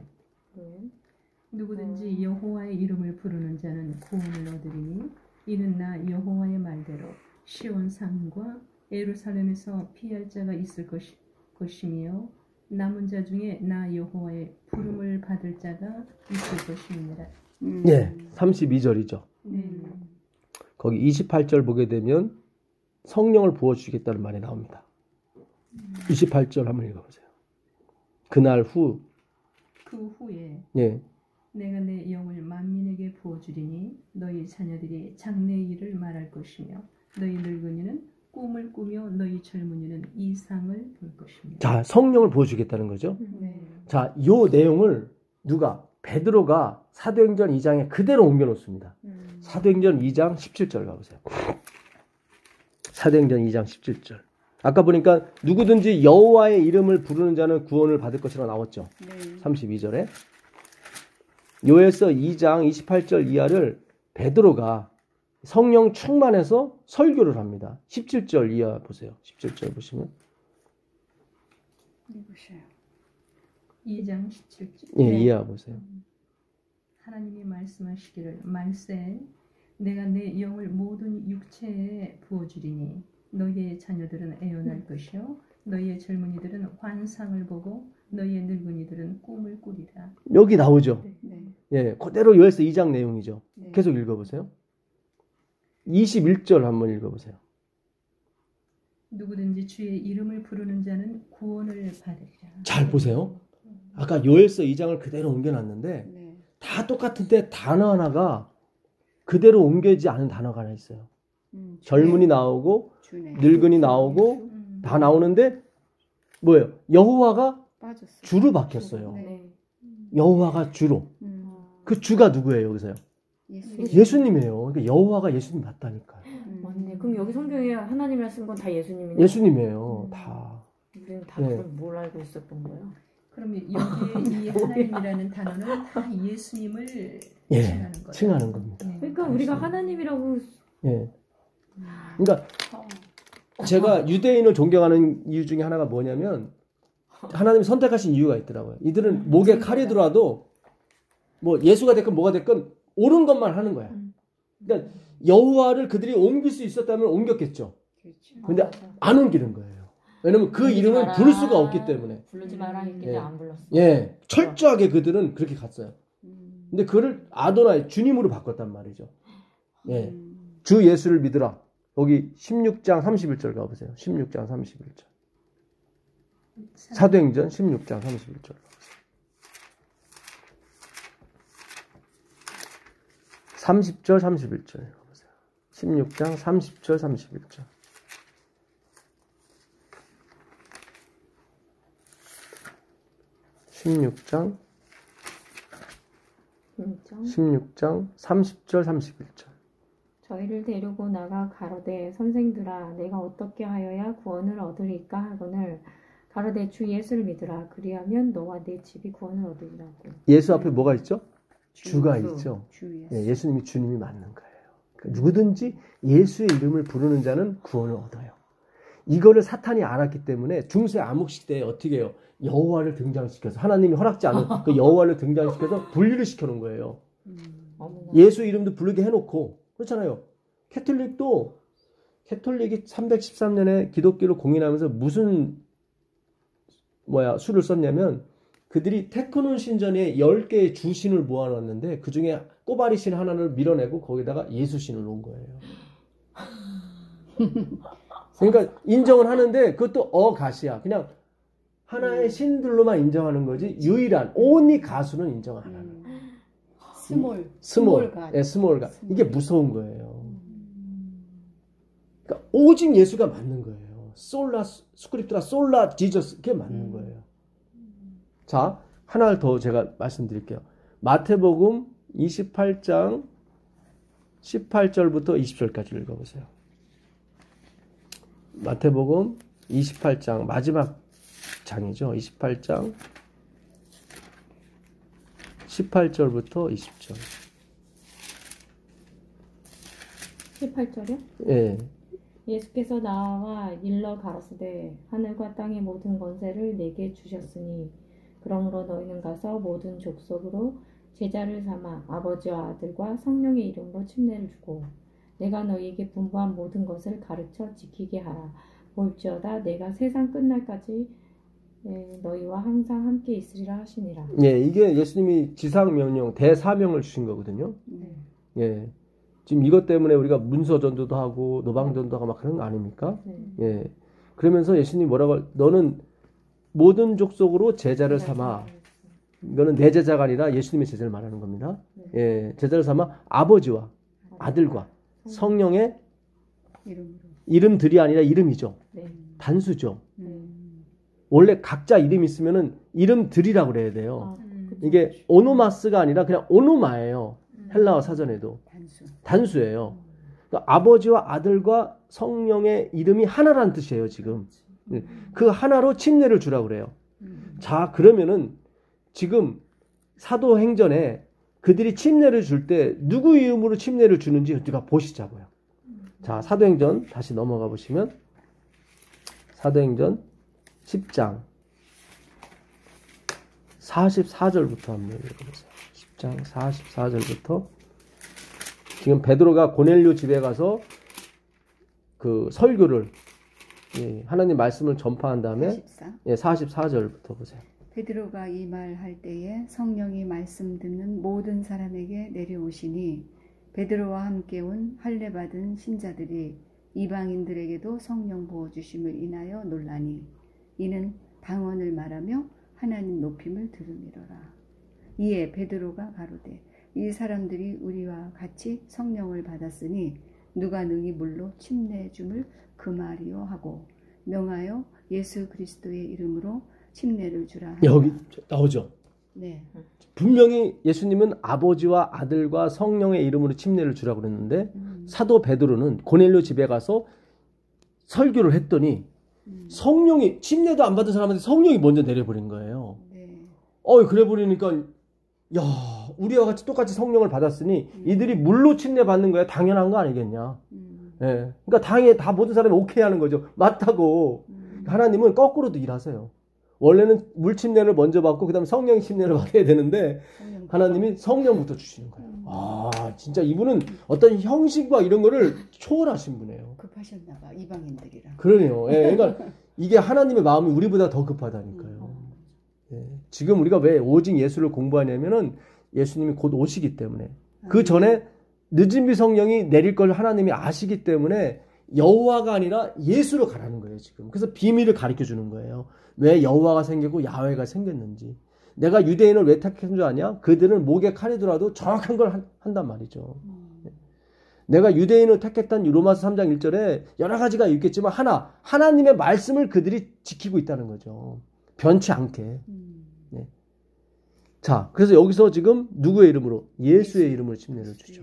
누구든지 여호와의 이름을 부르는 자는 구원을 얻으리니 이는 나 여호와의 말대로 시온 산과 예루살렘에서 피할 자가 있을 것이며 남은 자 중에 나 여호와의 부름을 받을 자가 있을 것입니다. 네. 32절이죠. 네. 거기 28절 보게 되면 성령을 부어주시겠다는 말이 나옵니다. 28절 한번 읽어보세요. 그날 후. 그 후에 예. 내가 내 영을 만민에게 부어주리니 너희 자녀들이 장래 일을 말할 것이며 너희 늙은이는 꿈을 꾸며 너희 젊은이는 이상을 볼 것입니다. 자, 성령을 보여주겠다는 거죠. 네. 자, 요 내용을 누가? 베드로가 사도행전 2장에 그대로 옮겨 놓습니다. 사도행전 2장 17절 가보세요. 사도행전 2장 17절. 아까 보니까 누구든지 여호와의 이름을 부르는 자는 구원을 받을 것이라고 나왔죠. 네. 32절에. 요에서 2장 28절 이하를 베드로가 성령 충만해서 설교를 합니다. 17절 이하 보세요. 17절 보시면. 읽으세요. 2장 17절. 예, 이하 보세요. 하나님이 말씀하시기를 말세 내가 내 영을 모든 육체에 부어주리니 너희의 자녀들은 애원할 것이요 너희의 젊은이들은 환상을 보고 너희의 늙은이들은 꿈을 꾸리라. 여기 나오죠. 네. 예, 그대로 요에서 2장 내용이죠. 네. 계속 읽어보세요. 21절 한번 읽어보세요. 누구든지 주의 이름을 부르는 자는 구원을 받으리라. 잘 보세요. 아까 요엘서 2장을 그대로 옮겨놨는데 네. 다 똑같은데 단어 하나가 그대로 옮겨지지 않은 단어가 하나 있어요. 젊은이 나오고 주네. 늙은이 나오고 다 나오는데 뭐예요? 여호와가 빠졌어요. 주로 바뀌었어요. 네. 여호와가 주로. 그 주가 누구예요 여기서요? 예수님이에요. 그러니까 여호와가 예수님 맞다니까요. 맞네. 그럼 여기 성경에 하나님이라 쓴 건 다 예수님이네. 예수님이에요. 다. 우리는 다 네. 그럼 뭘 알고 있었던 거예요? 그럼 여기에 이 하나님이라는 단어는 다 예수님을 예, 칭하는 거예요. 칭하는 겁니다. 네. 그러니까 우리가 하나님이라고 예. 그러니까 제가 유대인을 존경하는 이유 중에 하나가 뭐냐면 하나님이 선택하신 이유가 있더라고요. 이들은 목에 칼이 들어와도 뭐 예수가 됐건 뭐가 됐건 옳은 것만 하는 거야. 그러니까 여호와를 그들이 옮길 수 있었다면 옮겼겠죠. 그렇죠. 근데 안 옮기는 거예요. 왜냐면 그 이름을 부를 수가 없기 때문에. 부르지 마라 했길래 예. 안 불렀어. 예, 철저하게 그들은 그렇게 갔어요. 근데 그를 아도나이 주님으로 바꿨단 말이죠. 예, 주 예수를 믿으라. 여기 16장 31절 가보세요. 16장 31절. 사도행전 16장 31절 가보세요. 30절 31절 가보세요. 16장 30절 31절. 16장 30절 31절. 저희를 데리고 나가 가로되 선생들아 내가 어떻게 하여야 구원을 얻으리까 하거늘 가로되 주 예수를 믿으라 그리하면 너와 내 집이 구원을 얻으리라고. 예수 앞에 뭐가 있죠? 주가 주. 있죠. 주 예수. 예, 예수님이 주님이 맞는 거예요. 그러니까 누구든지 예수의 이름을 부르는 자는 구원을 얻어요. 이거를 사탄이 알았기 때문에 중세 암흑 시대에 어떻게 해요? 여호와를 등장시켜서 하나님이 허락지 않은 그 여호와를 등장시켜서 분리를 시켜놓은 거예요. 예수 이름도 부르게 해놓고 그렇잖아요. 캐톨릭이 313년에 기독교를 공인하면서 무슨 수를 썼냐면 그들이 테크논 신전에 10개의 주신을 모아놨는데 그 중에 꼬바리 신 하나를 밀어내고 거기다가 예수 신을 놓은 거예요. 그러니까 인정을 하는데 그것도 어가시야. 그냥 하나의 신들로만 인정하는 거지 유일한 온리 가수는 인정 안 하는 거예요. 스몰 가. 이게 무서운 거예요. 그러니까 오직 예수가 맞는 거예요. 솔라 스크립트라 솔라 지저스 그게 맞는 거예요. 자, 하나를 더 제가 말씀드릴게요. 마태복음 28장 18절부터 20절까지 읽어보세요. 마태복음 28장 마지막 장이죠. 28장 18절부터 20절. 18절이요? 예. 예수께서 나와 일러 가라사대 하늘과 땅의 모든 권세를 내게 주셨으니 그러므로 너희는 가서 모든 족속으로 제자를 삼아 아버지와 아들과 성령의 이름으로 침례를 주고 내가 너희에게 분부한 모든 것을 가르쳐 지키게 하라. 볼지어다 내가 세상 끝날까지 너희와 항상 함께 있으리라 하시니라. 예, 이게 예수님이 지상명령 대사명을 주신 거거든요. 예. 지금 이것 때문에 우리가 문서전도도 하고 노방전도 하고 막 그런 거 아닙니까? 예. 그러면서 예수님이 뭐라고 너는 모든 족속으로 제자를 삼아. 이거는 내 제자가 아니라 예수님의 제자를 말하는 겁니다. 예. 제자를 삼아 아버지와 아들과 성령의 이름들이 아니라 이름이죠. 네. 단수죠. 원래 각자 이름이 있으면은 이름들이라고 그래야 돼요. 이게 오노마스가 아니라 그냥 오노마예요. 헬라어 사전에도 단수예요. 그러니까 아버지와 아들과 성령의 이름이 하나라는 뜻이에요. 지금 그 하나로 침례를 주라고 그래요. 자, 그러면은 지금 사도행전에 그들이 침례를 줄 때 누구 이름으로 침례를 주는지 우리가 보시자고요. 자, 사도행전 다시 넘어가 보시면 사도행전 10장 44절부터 한번 읽어보세요. 10장 44절부터 지금 베드로가 고넬료 집에 가서 그 설교를 하나님 말씀을 전파한 다음에 44절부터 보세요. 베드로가 이 말 할 때에 성령이 말씀 듣는 모든 사람에게 내려오시니 베드로와 함께 온 할례 받은 신자들이 이방인들에게도 성령 부어 주심을 인하여 놀라니 이는 방언을 말하며 하나님 높임을 들음이로라. 이에 베드로가 가로되 이 사람들이 우리와 같이 성령을 받았으니 누가 능히 물로 침례 줌을 금하리요 하고 명하여 예수 그리스도의 이름으로 침례를 주라 하라. 여기 나오죠. 네. 분명히 예수님은 아버지와 아들과 성령의 이름으로 침례를 주라고 그랬는데 사도 베드로는 고넬료 집에 가서 설교를 했더니 성령이 침례도 안 받은 사람한테 성령이 먼저 내려버린 거예요. 네. 그래 버리니까 야, 우리와 같이 똑같이 성령을 받았으니 이들이 물로 침례 받는 거야 당연한 거 아니겠냐. 예. 그러니까 당연히 다 모든 사람이 오케이 하는 거죠. 맞다고. 하나님은 거꾸로도 일하세요. 원래는 물 침례를 먼저 받고 그다음에 성령 침례를 받아야 되는데 하나님이 성령부터 주시는 거예요. 아, 진짜 이분은 어떤 형식과 이런 거를 초월하신 분이에요. 급하셨나 봐. 이방인들이랑. 그러네요. 예, 그러니까 이게 하나님의 마음이 우리보다 더 급하다니까요. 예, 지금 우리가 왜 오직 예수를 공부하냐면은 예수님이 곧 오시기 때문에 그 전에 늦은비 성령이 내릴 걸 하나님이 아시기 때문에 여호와가 아니라 예수로 가라는 거예요. 지금 그래서 비밀을 가르쳐 주는 거예요. 왜 여호와가 생기고 야훼가 생겼는지. 내가 유대인을 왜 택한 줄 아냐? 그들은 목에 칼이 들어도 정확한 걸 한단 말이죠. 내가 유대인을 택했던 로마서 3장 1절에 여러 가지가 있겠지만 하나님의 말씀을 그들이 지키고 있다는 거죠. 변치 않게. 네. 자, 그래서 여기서 지금 누구의 이름으로? 예수의 이름으로 침례를 주죠.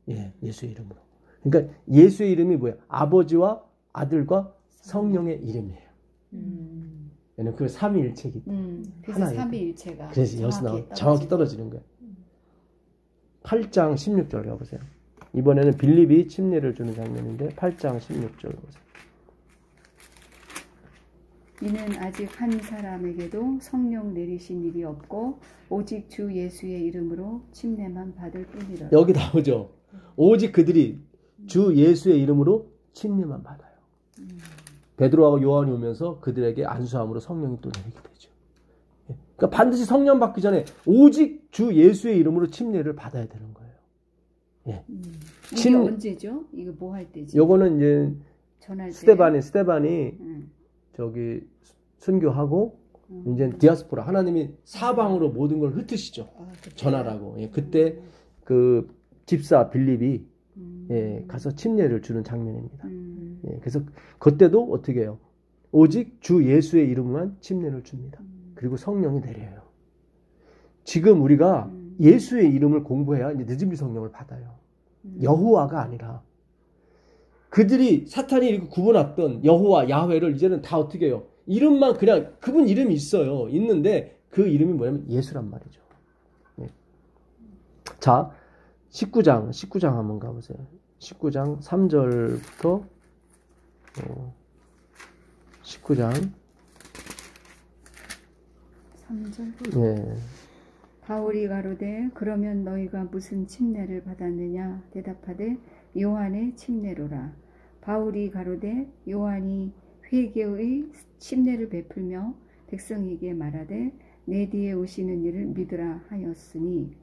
예, 예수의 이름으로. 그러니까 예수의 이름이 뭐예요? 아버지와 아들과 성령의 이름이에요. 왜냐면 그 삼위일체이기 때문에. 그래서 삼위일체가 그래서 여기서 정확히 떨어지는 거예요. 8장 16절 가보세요. 이번에는 빌립이 침례를 주는 장면인데 8장 16절 보세요. 이는 아직 한 사람에게도 성령 내리신 일이 없고 오직 주 예수의 이름으로 침례만 받을 뿐이라. 여기 나오죠. 오직 그들이 주 예수의 이름으로 침례만 받아요. 베드로하고 요한이 오면서 그들에게 안수함으로 성령이 또 내리게 되죠. 그러니까 반드시 성령 받기 전에 오직 주 예수의 이름으로 침례를 받아야 되는 거예요. 예. 이게 언제죠? 이거 뭐 할 때지? 요거는 이제 전할 스테반이 저기 순교하고 이제 디아스포라 하나님이 사방으로 모든 걸 흩으시죠. 전하라고. 예. 그때 그 집사 빌립이 예, 가서 침례를 주는 장면입니다. 예, 그래서 그때도 어떻게 해요? 오직 주 예수의 이름만 침례를 줍니다. 그리고 성령이 내려요. 지금 우리가 예수의 이름을 공부해야 이제 늦은비 성령을 받아요. 여호와가 아니라 그들이 사탄이 이렇게 구분했던 여호와 야훼를 이제는 다 어떻게 해요? 이름만 그냥 그분 이름이 있어요. 있는데 그 이름이 뭐냐면 예수란 말이죠. 예. 자, 19장 한번 가보세요. 19장 3절부터 19장 3절. 예. 바울이 가로되 그러면 너희가 무슨 침례를 받았느냐 대답하되 요한의 침례로라. 바울이 가로되 요한이 회개의 침례를 베풀며 백성에게 말하되 내 뒤에 오시는 이를 믿으라 하였으니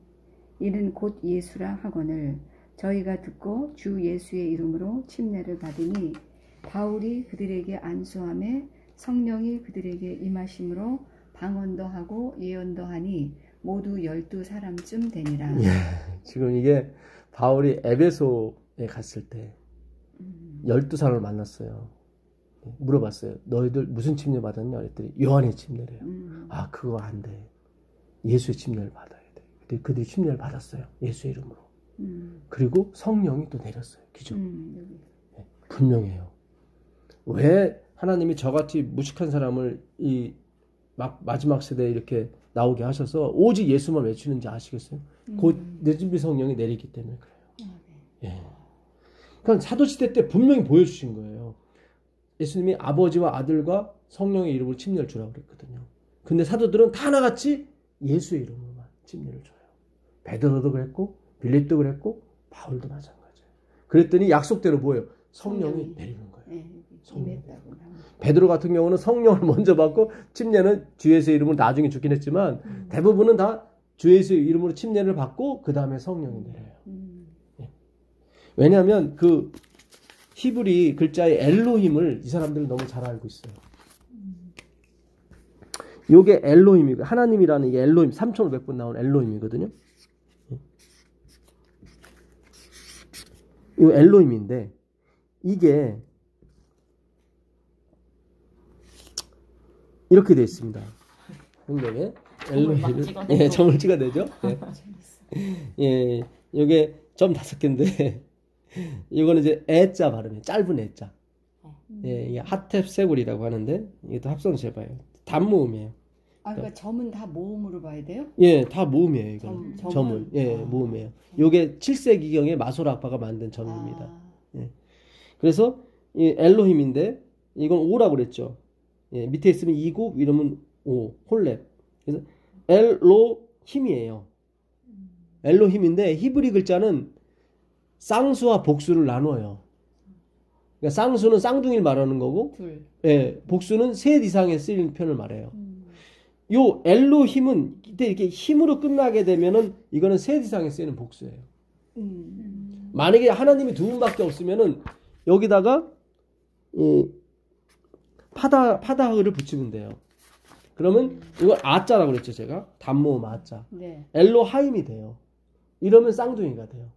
이는 곧 예수라 하거늘 저희가 듣고 주 예수의 이름으로 침례를 받으니 바울이 그들에게 안수함에 성령이 그들에게 임하심으로 방언도 하고 예언도 하니 모두 12사람쯤 되니라. 예, 지금 이게 바울이 에베소에 갔을 때 12사람을 만났어요. 물어봤어요. 너희들 무슨 침례 받았냐? 그랬더니 요한의 침례래요. 아, 그거 안 돼. 예수의 침례를 받아야 돼. 근데 그들이 침례를 받았어요. 예수의 이름으로. 그리고 성령이 또 내렸어요. 기적. 네, 분명해요. 왜 하나님이 저같이 무식한 사람을 이 마지막 세대에 이렇게 나오게 하셔서 오직 예수만 외치는지 아시겠어요? 곧 늦은비 성령이 내리기 때문에 그래요. 예. 그러니까 사도시대 때 분명히 보여주신 거예요. 예수님이 아버지와 아들과 성령의 이름으로 침례를 주라고 그랬거든요. 근데 사도들은 다 하나같이 예수의 이름으로만 침례를 줘요. 베드로도 그랬고 빌립도 그랬고 바울도 마찬가지예요. 그랬더니 약속대로 뭐예요? 성령이 내리는 거예요. 네, 베드로 같은 경우는 성령을 먼저 받고 침례는 주 예수의 이름으로 나중에 주긴 했지만 대부분은 다 주 예수의 이름으로 침례를 받고 그 다음에 성령이 내려요. 예. 왜냐하면 그 히브리 글자의 엘로힘을 이 사람들은 너무 잘 알고 있어요. 요게 엘로힘이고 하나님이라는 이게 엘로힘 3,500번 나온 엘로힘이거든요. 이 엘로힘인데 이게 이렇게 되어 있습니다. 성경에 엘로힘을 예, 점을 찍어내죠. 예. 예, 요게 점 5개인데 이거는 이제 애자 발음이에요. 짧은 애자. 예, 이게 하텝세골이라고 하는데 이것도 합성해서 해봐요. 단모음이에요. 아, 그러니까 점은 다 모음으로 봐야 돼요? 예, 다 모음이에요. 이거는 점은 예, 모음이에요. 요게 7세기경에 마소라파가 만든 점입니다. 예. 그래서 이 엘로힘인데 이건 오라고 그랬죠. 예, 밑에 있으면 2고 이러면 5 홀렙. 그래서 엘로힘이에요. 엘로힘인데 히브리 글자는 쌍수와 복수를 나눠요. 그러니까 쌍수는 쌍둥이를 말하는 거고, 예, 복수는 셋 이상의 쓰이는 편을 말해요. 요 엘로힘은 이때 이렇게 힘으로 끝나게 되면은 이거는 셋 이상에 쓰이는 복수예요. 만약에 하나님이 두 분밖에 없으면은 여기다가 이 파다흐를 붙이면 돼요. 그러면 이걸 아자라고 그랬죠, 제가. 단모음 아자. 네. 엘로하임이 돼요. 이러면 쌍둥이가 돼요.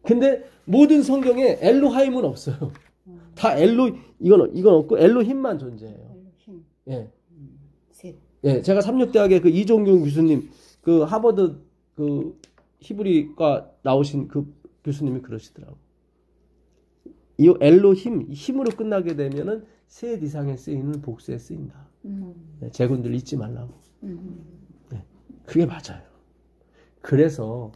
근데 모든 성경에 엘로하임은 없어요. 다 이건 없고 엘로힘만 존재해요. 엘로힘. 예. 셋. 예, 제가 삼육대학의 그 이종균 교수님, 그 하버드 그 히브리과 나오신 그 교수님이 그러시더라고요. 이 엘로힘, 힘으로 끝나게 되면은 셋 이상에 쓰이는 복수에 쓰인다. 네, 제군들 잊지 말라고. 네, 그게 맞아요. 그래서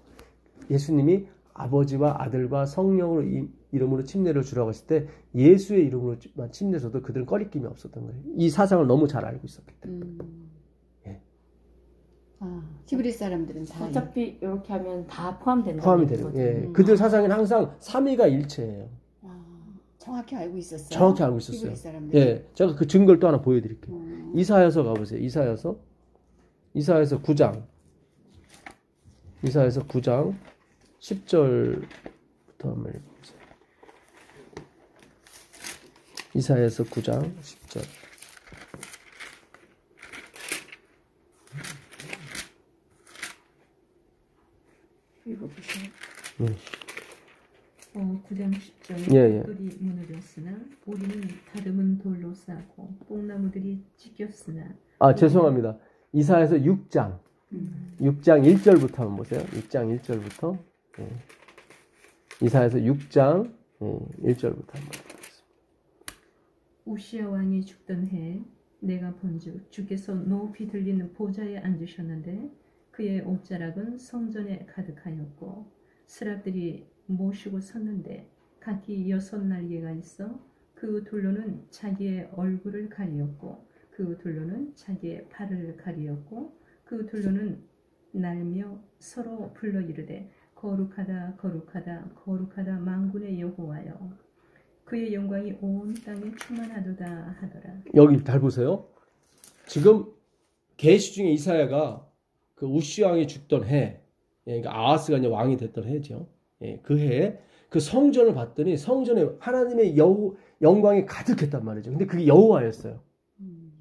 예수님이 아버지와 아들과 성령으로 이름으로 침례를 주라고 했을 때 예수의 이름으로만 침례 줘도 그들은 꺼리낌이 없었던 거예요. 이 사상을 너무 잘 알고 있었기 때문에. 예. 아, 히브리 사람들은 다 어차피 이렇게 하면 다 포함되는 되는. 예. 그들 사상에는 항상 삼위가 일체예요. 정확히 알고 있었어요. 정확히 알고 있었어요. 히브리 사람들. 예, 제가 그 증거를 또 하나 보여드릴게요. 이사야서 가보세요. 이사야서 9장. 이사야서 9장 10절부터 한번 읽어보세요. 이사야서 9장 10절. 읽어보세요. 9장 10절. 예. 뿔이 무너졌으나 우리는 다듬은 돌로 싸고 뽕나무들이 찢겼으나. 아, 죄송합니다. 이사야서 6장 1절부터 한번 보세요. 6장 1절부터. 예. 이사야서 6장 1절부터 한번 보겠습니다. 우시야 왕이 죽던 해에 내가 본즉 주께서 높이 들리는 보좌에 앉으셨는데 그의 옷자락은 성전에 가득하였고 스랍들이 모시고 섰는데 각기 6날개가 있어 그 둘로는 자기의 얼굴을 가리었고 그 둘로는 자기의 팔을 가리었고 그 둘로는 날며 서로 불러 이르되 거룩하다 거룩하다 거룩하다 만군의 여호와여 그의 영광이 온 땅에 충만하도다 하더라. 여기 잘 보세요. 지금 계시 중에 이사야가 그 우시 왕이 죽던 해, 그러니까 아하스가 이제 왕이 됐던 해죠. 예, 그 해에 그 성전을 봤더니 성전에 하나님의 영광이 가득했단 말이죠. 근데 그게 여호와였어요.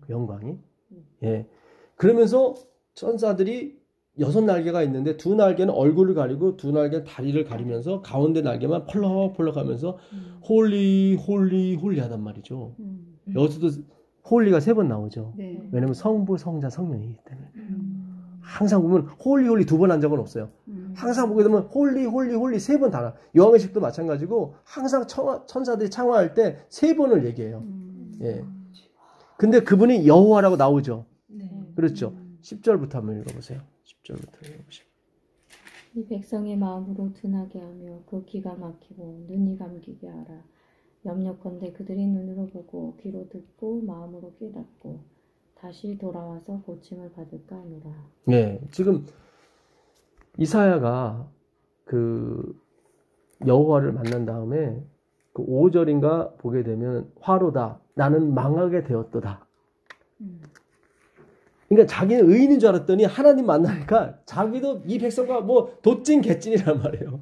그 영광이. 예. 그러면서 천사들이 6날개가 있는데 2날개는 얼굴을 가리고 2날개는 다리를 가리면서 가운데 날개만 펄럭펄럭하면서 홀리 홀리 홀리 하단 말이죠. 여기서도 홀리가 3번 나오죠. 네. 왜냐면 성부, 성자, 성령이기 때문에. 항상 보면 홀리 홀리 2번 한 적은 없어요. 항상 보게 되면 홀리 홀리 홀리 3번 다 나. 요한계시록도 마찬가지고 항상 천사들이 창화할 때 3번을 얘기해요. 예. 근데 그분이 여호와라고 나오죠. 네. 그렇죠. 10절부터 한번 읽어보세요. 10절부터 읽어보시죠. 이 백성의 마음으로 둔하게 하며 그 귀가 막히고 눈이 감기게 하라. 염려컨대 그들이 눈으로 보고 귀로 듣고 마음으로 깨닫고 다시 돌아와서 고침을 받을까 하노라. 네, 지금 이사야가 그 여호와를 만난 다음에 그 5절인가 보게 되면 화로다 나는 망하게 되었도다. 그러니까 자기는 의인인 줄 알았더니 하나님 만나니까 자기도 이 백성과 뭐 도찐 개찐이란 말이에요.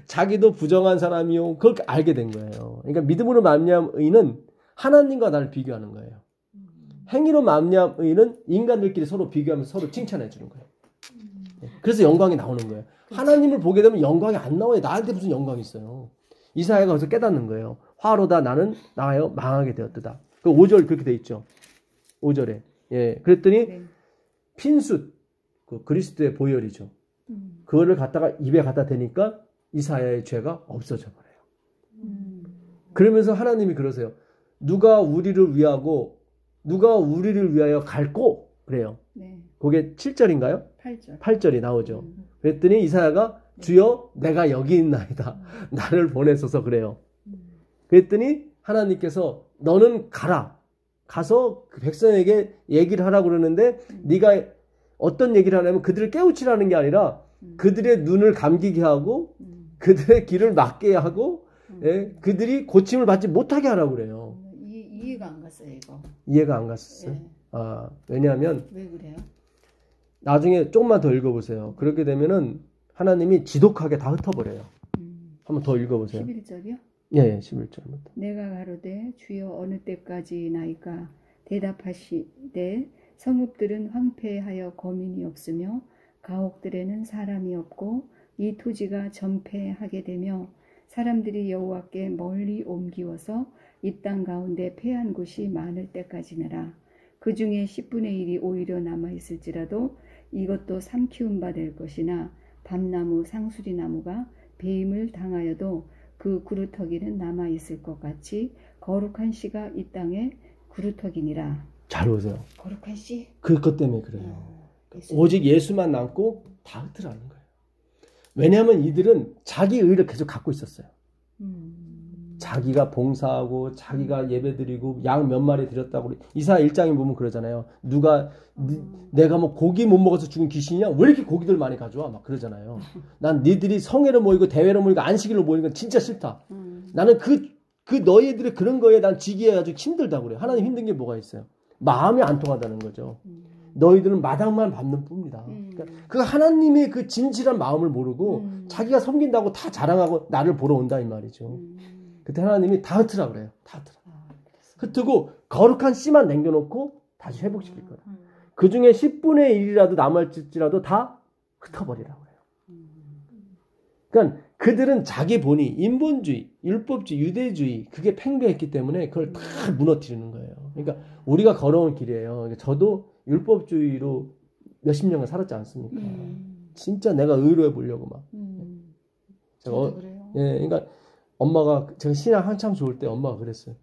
자기도 부정한 사람이요. 그걸 알게 된 거예요. 그러니까 믿음으로 말미암은 의인은 하나님과 나를 비교하는 거예요. 행위로 말미암은 의인은 인간들끼리 서로 비교하면서 서로 칭찬해 주는 거예요. 그래서 영광이 나오는 거예요. 하나님을 보게 되면 영광이 안 나와요. 나한테 무슨 영광이 있어요. 이사야가 거기서 깨닫는 거예요. 화로다 나는 나하여 망하게 되었다. 그 5절 그렇게 돼 있죠. 5절에. 예. 그랬더니 네. 핀숫 그 그리스도의 보혈이죠. 그거를 갖다가 입에 갖다 대니까 이사야의 죄가 없어져 버려요. 그러면서 하나님이 그러세요. 누가 우리를 위하고 누가 우리를 위하여 갈고 그래요. 네. 그게 7절인가요? 8절. 8절이 나오죠. 그랬더니 이사야가 주여 내가 여기 있나이다. 나를 보내소서 그래요. 그랬더니 하나님께서 너는 가라. 가서 그 백성에게 얘기를 하라고 그러는데 네가 어떤 얘기를 하냐면 그들을 깨우치라는 게 아니라 그들의 눈을 감기게 하고 그들의 귀를 막게 하고 예, 그들이 고침을 받지 못하게 하라고 그래요. 이해가 안 갔어요, 이거. 이해가 안 갔었어요. 네. 아, 왜냐하면 왜 그래요? 나중에 조금만 더 읽어보세요. 그렇게 되면은 하나님이 지독하게 다 흩어버려요. 한번 더 읽어보세요. 11절이요? 예, 11절부터. 내가 가로되 주여 어느 때까지 나이까 대답하시되 성읍들은 황폐하여 거민이 없으며 가옥들에는 사람이 없고 이 토지가 전폐하게 되며 사람들이 여호와께 멀리 옮기워서 이 땅 가운데 패한 곳이 많을 때까지니라. 그 중에 10분의 1이 오히려 남아있을지라도 이것도 삼키운 바 될 것이나 밤나무 상수리나무가 배임을 당하여도 그 구루터기는 남아있을 것 같이 거룩한 씨가 이 땅에 구루터기니라. 잘 보세요. 거룩한 씨? 그것 때문에 그래요. 오직 예수만 남고 다 흩으라는 거예요. 왜냐하면 이들은 자기 의를 계속 갖고 있었어요. 자기가 봉사하고 자기가 예배드리고 양 몇 마리 드렸다고 이사야 1장에 보면 그러잖아요. 누가 내가 뭐 고기 못 먹어서 죽은 귀신이냐? 왜 이렇게 고기들 많이 가져와? 막 그러잖아요. 난 니들이 성회로 모이고 대회로 모이고 안식일로 모이는 건 진짜 싫다. 나는 그 너희들의 그런 거에 난 지기해가지고 힘들다고 그래요. 하나님 힘든 게 뭐가 있어요? 마음이 안 통하다는 거죠. 너희들은 마당만 밟는 뿐이다. 그러니까 그 하나님의 그 진실한 마음을 모르고 자기가 섬긴다고 다 자랑하고 나를 보러 온다 이 말이죠. 그때 하나님이 다 흩으라 그래요. 다 흩으라. 흩고 거룩한 씨만 남겨놓고 다시 회복시킬 거다. 그 중에 10분의 1이라도 남을지라도 다 흩어버리라고 그래요. 그러니까 그들은 자기 본의, 인본주의, 율법주의, 유대주의 그게 팽배했기 때문에 그걸 다 무너뜨리는 거예요. 그러니까 우리가 걸어온 길이에요. 그러니까 저도 율법주의로 몇십 년간 살았지 않습니까? 진짜 내가 의로해 보려고 막. 제가 그래요. 예, 그러니까 엄마가 제가 신앙 한창 좋을 때 엄마가 그랬어요.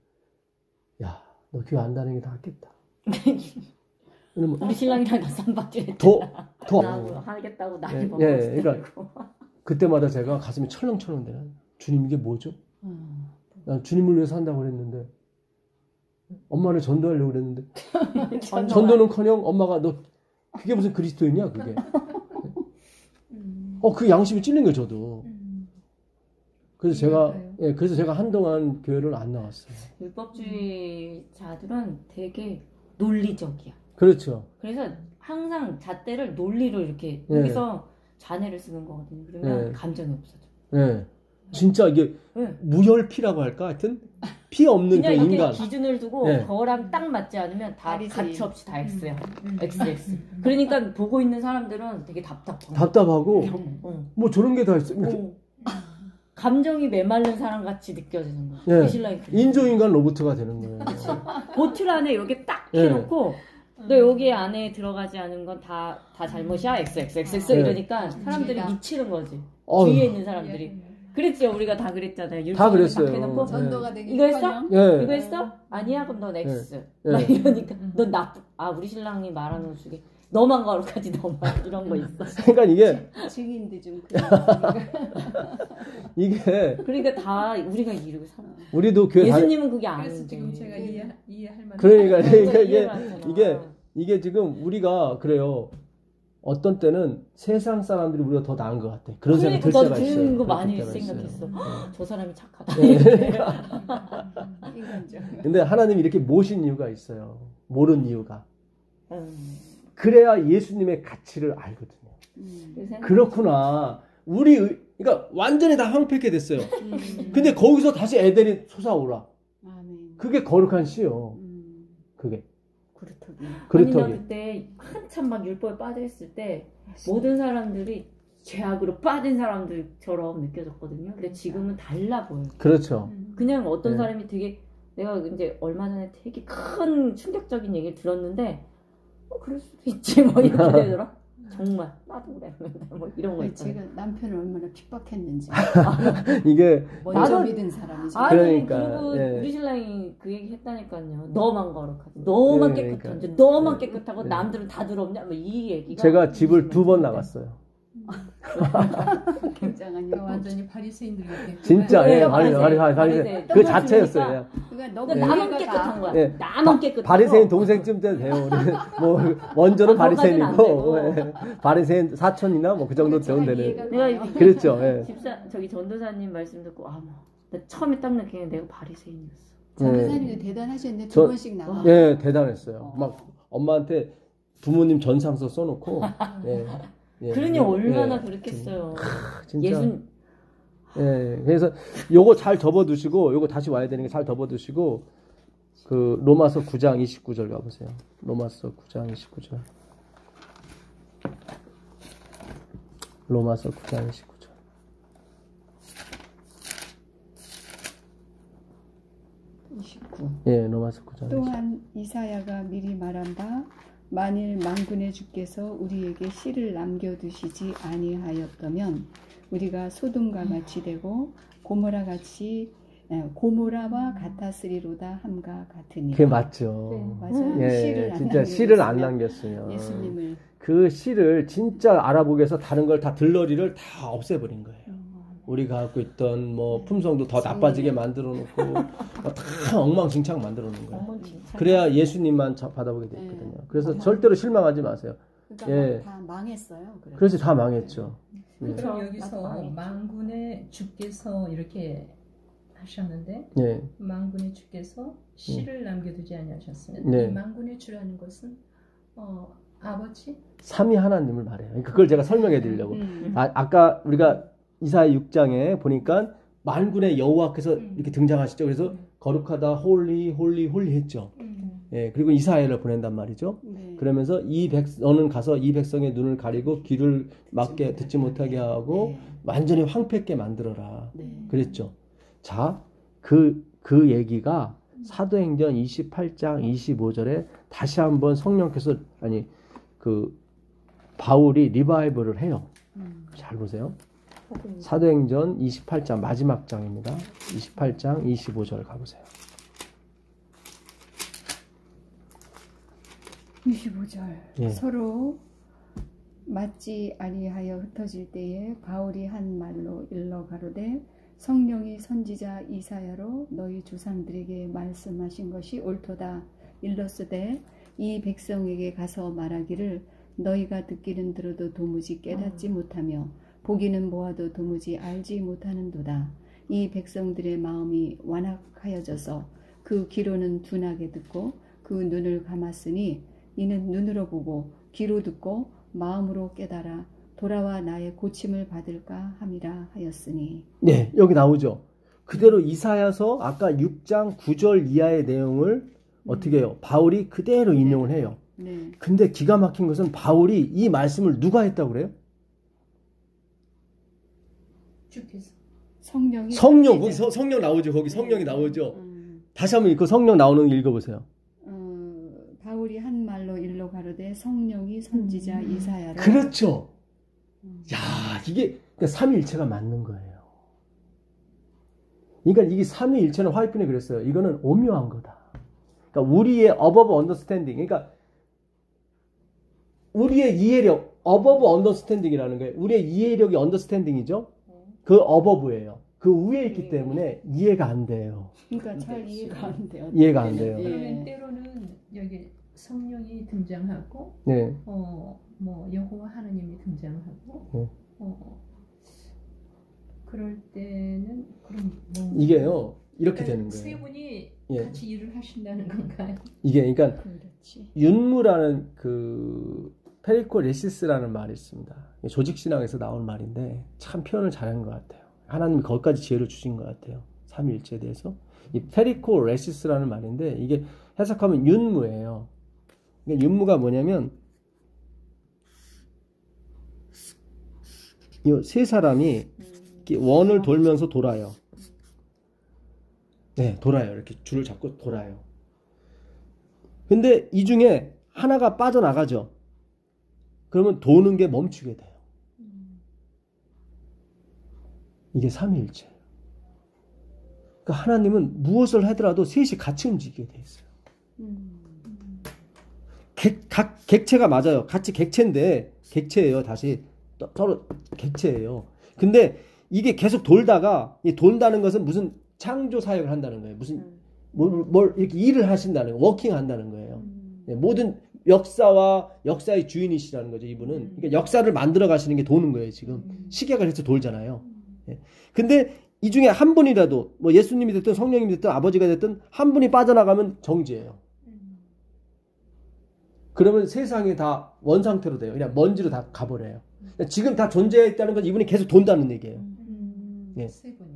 야, 너 교회 안 다니는 게 낫겠다. 우리 신랑이랑 나 쌈박질 더 하겠다고 나이 예, 먹었을 예, 그러니까 그때마다 제가 가슴이 철렁철렁 되요. 주님 이게 뭐죠? 난 주님을 위해서 한다고 그랬는데 엄마를 전도하려고 그랬는데 전도는커녕 엄마가 너 그게 무슨 그리스도이냐 그게. 그 양심이 찔린 거예요 저도. 그래서 제가 한동안 교회를 안 나왔어요. 율법주의자들은 되게 논리적이야. 그렇죠. 그래서 항상 잣대를 논리로 이렇게 여기서 잔해를 쓰는 거거든요. 그러면 감정이 없어져. 네. 진짜 이게 무혈피라고 할까? 하여튼 피 없는 그 그냥 이렇게 인간. 기준을 두고 네. 그거랑 딱 맞지 않으면 다 다르지. 가치 없이 다 X야. XX. 그러니까 보고 있는 사람들은 되게 답답하고. 답답하고 뭐 저런 게 다 있어. 감정이 메마른 사람 같이 느껴지는 거야. 예. 그 신랑이. 인조인간 로봇가 되는 거예요. 보틀 안에 이렇게 딱 예. 해놓고 너 여기 안에 들어가지 않은 건 다 잘못이야. XXX 예. 이러니까 사람들이 미치는 거지. 어휴. 주위에 있는 사람들이. 그랬죠. 우리가 다 그랬잖아요. 다 그랬어요. 딱 해놓고 전도가 되기 이거 했어? 예. 이거 했어? 아니야? 그럼 넌 X. 예. 막 이러니까 넌 나쁘. 아 우리 신랑이 말하는 것 중에 너만 거룩하지 너만 이런 거 있어. 그러니까 이게 증인도 좀 이게 그러니까 다 우리가 이러고 살아. 우리도 교회 예수님은 그게 그래서 아닌데. 지금 제가 이해할 만한 그러니까 이해를 하잖아. 이게 지금 우리가 그래요. 어떤 때는 세상 사람들이 우리가 더 나은 것 같아. 그런 생각 들 그러니까 때가 나도 있어요. 그런 거 그럴 많이 때가 있어요. 생각했어. 저 사람이 착하다. 인간적. 근데 하나님이 이렇게 모신 이유가 있어요. 모르는 이유가. 음. 그래야 예수님의 가치를 알거든요. 그렇구나. 그러니까 완전히 다 황폐하게 됐어요. 근데 거기서 다시 에덴이 솟아오라. 아멘. 그게 거룩한 시요. 그게. 그렇다고. 그렇다고. 아니 나 그때 한참 막 율법에 빠져 있을 때 모든 사람들이 죄악으로 빠진 사람들처럼 느껴졌거든요. 근데 지금은 달라 보여. 그렇죠. 그냥 어떤 네. 사람이 되게 내가 이제 얼마 전에 되게 큰 충격적인 얘기를 들었는데 그럴 수도 있지 뭐 이렇게 되더라. 정말 나도 그래 뭐 이런 거 있잖아요. 제가 남편을 얼마나 핍박했는지 이게 먼저 나도- 믿은 사람이지. 아니 그러니까, 그리고 예. 우리 신랑이 그 얘기 했다니까요. 너만 거룩하지, 너만 네, 깨끗한지, 그러니까. 너만 네. 깨끗하고 네. 남들은 다 더럽냐? 뭐 이 얘기가 제가 집을 2번 나갔어요. 굉장한 그 완전히 바리새인들 같아. 진짜 네, 예, 바리새인. 바리새인. 그 자체였어요. 그러니까 너무 그러니까 나만 이해가 깨끗한 거야. 예. 나만 깨끗하고 바리새인 동생쯤 돼도 돼요. 우리는 뭐 원조는 그것까지는 안 바리새인이고 되고. 예. 바리새인 사촌이나 뭐 그 정도 되면 제가 되는. 이해가 내가 가요. 그렇죠. 예. 저기 전도사님 말씀 듣고 나 처음에 딱 느끼는 게 내가 바리새인이었어. 전도사님도 대단하셨는데 저- 2번씩 나가. 예, 대단했어요. 막 엄마한테 부모님 전상서 써놓고. 예. 예. 그러니 예. 얼마나 예. 그렇겠어요. 진짜. 예수 예. 그래서 요거 잘 접어두시고 요거 다시 와야 되는 게 잘 접어두시고 그 로마서 9장 29절 가보세요. 로마서 9장 29절. 로마서 9장 29절. 예, 로마서 9장 29절. 또한 이사야가 미리 말한 바 만일 만군의 주께서 우리에게 씨를 남겨두시지 아니하였다면 우리가 소돔과 같이 되고 고모라와 같았으리로다 함과 같으니. 그게 맞죠. 네, 맞아요. 예, 씨를 안 진짜 씨를 안 남겼으면 남겼으면 예수님을 그 씨를 진짜 알아보기 위해서 다른 걸 다 들러리를 다 없애버린 거예요. 우리가 갖고 있던 뭐 품성도 더 나빠지게 만들어 놓고 다 엉망진창 만들어 놓은 거예요. 그래야 예수님만 받아보게 돼 있거든요. 그래서 절대로 실망하지 마세요. 그러니까 예. 다 망했어요. 그래서 다 망했죠. 그럼 그렇죠. 여기서 나도 만군의 주께서 이렇게 하셨는데 예. 만군의 주께서 씨를 남겨두지 아니하셨으면 네. 이 만군의 주라는 것은 아버지? 삼위 하나님을 말해요. 그걸 제가 설명해 드리려고. 음. 아까 우리가 이사야 6장에 보니까 만군의 여호와께서 이렇게 등장하시죠. 그래서 거룩하다, 홀리, 홀리, 홀리 했죠. 예, 그리고 이사야를 보낸단 말이죠. 네. 그러면서 너는 가서 이 백성의 눈을 가리고 귀를 막게 듣지 못하게 하고 네. 완전히 황폐하게 만들어라. 네. 그랬죠. 자, 그 얘기가 사도행전 28장 25절에 다시 한번 성령께서 바울이 리바이벌을 해요. 잘 보세요. 사도행전 28장 마지막 장입니다. 28장 25절 가보세요. 25절 예. 서로 맞지 아니하여 흩어질 때에 바울이 한 말로 일러 가로되 성령이 선지자 이사야로 너희 조상들에게 말씀하신 것이 옳도다. 일렀으되 이 백성에게 가서 말하기를 너희가 듣기는 들어도 도무지 깨닫지 못하며 보기는 보아도 도무지 알지 못하는도다. 이 백성들의 마음이 완악하여져서 그 귀로는 둔하게 듣고 그 눈을 감았으니 이는 눈으로 보고 귀로 듣고 마음으로 깨달아 돌아와 나의 고침을 받을까 함이라 하였으니. 네, 여기 나오죠. 그대로 이사야서 아까 6장 9절 이하의 내용을 어떻게 해요? 바울이 그대로 인용을 해요. 네. 근데 기가 막힌 것은 바울이 이 말씀을 누가 했다고 그래요? 주께서. 성령이 성령, 거기 선지자. 성령 나오죠. 거기 성령이 네. 나오죠. 다시 한번 읽고 성령 나오는 거 읽어보세요. 바울이 한 말로 일러 가로되 성령이 선지자 이사야를. 그렇죠. 야, 이게 그러니까 삼위일체가 맞는 거예요. 그러니까 이게 삼위일체는 화이트에 그랬어요. 이거는 오묘한 거다. 그러니까 우리의 above understanding, 그러니까 우리의 이해력, above understanding이라는 거예요. 우리의 이해력이 understanding이죠. 그 above예요. 그 위에 있기 때문에 이해가 안 돼요. 그러니까 잘 이해가 안 돼요. 이해가 안 돼요. 그러면 때로는 여기 성령이 등장하고, 네. 뭐 여호와 하나님이 등장하고, 네. 그럴 때는 그럼 뭐 이게요 이렇게 되는 세 거예요. 분이 예. 같이 일을 하신다는 건가요? 이게 그러니까 그렇지. 윤무라는 그 페리코레시스라는 말이 있습니다. 조직 신앙에서 나온 말인데 참 표현을 잘한 것 같아요. 하나님이 거기까지 지혜를 주신 것 같아요. 삼위일체에 대해서. 이 페리코레시스라는 말인데 이게 해석하면 윤무예요. 그러니까 윤무가 뭐냐면 이 세 사람이 이렇게 원을 돌면서 돌아요. 네, 돌아요. 이렇게 줄을 잡고 돌아요. 근데 이 중에 하나가 빠져나가죠. 그러면 도는 게 멈추게 돼요. 이게 삼위일체예요. 그러니까 하나님은 무엇을 하더라도 셋이 같이 움직이게 돼 있어요. 각 객체가 맞아요. 같이 객체인데 객체예요. 다시 서로 객체예요. 근데 이게 계속 돌다가 이 돈다는 것은 무슨 창조 사역을 한다는 거예요. 무슨 뭘 이렇게 일을 하신다는 거예요. 워킹 한다는 거예요. 네, 모든 역사와 역사의 주인이시라는 거죠. 이분은. 그러니까 역사를 만들어 가시는 게 도는 거예요. 지금 시계가 그래서 돌잖아요. 네. 근데 이 중에 한 분이라도 뭐 예수님이 됐든 성령님이 됐든 아버지가 됐든 한 분이 빠져나가면 정지예요. 그러면 세상이 다 원상태로 돼요. 그냥 먼지로 다 가버려요. 지금 다 존재했다는 건 이분이 계속 돈다는 얘기예요. 예.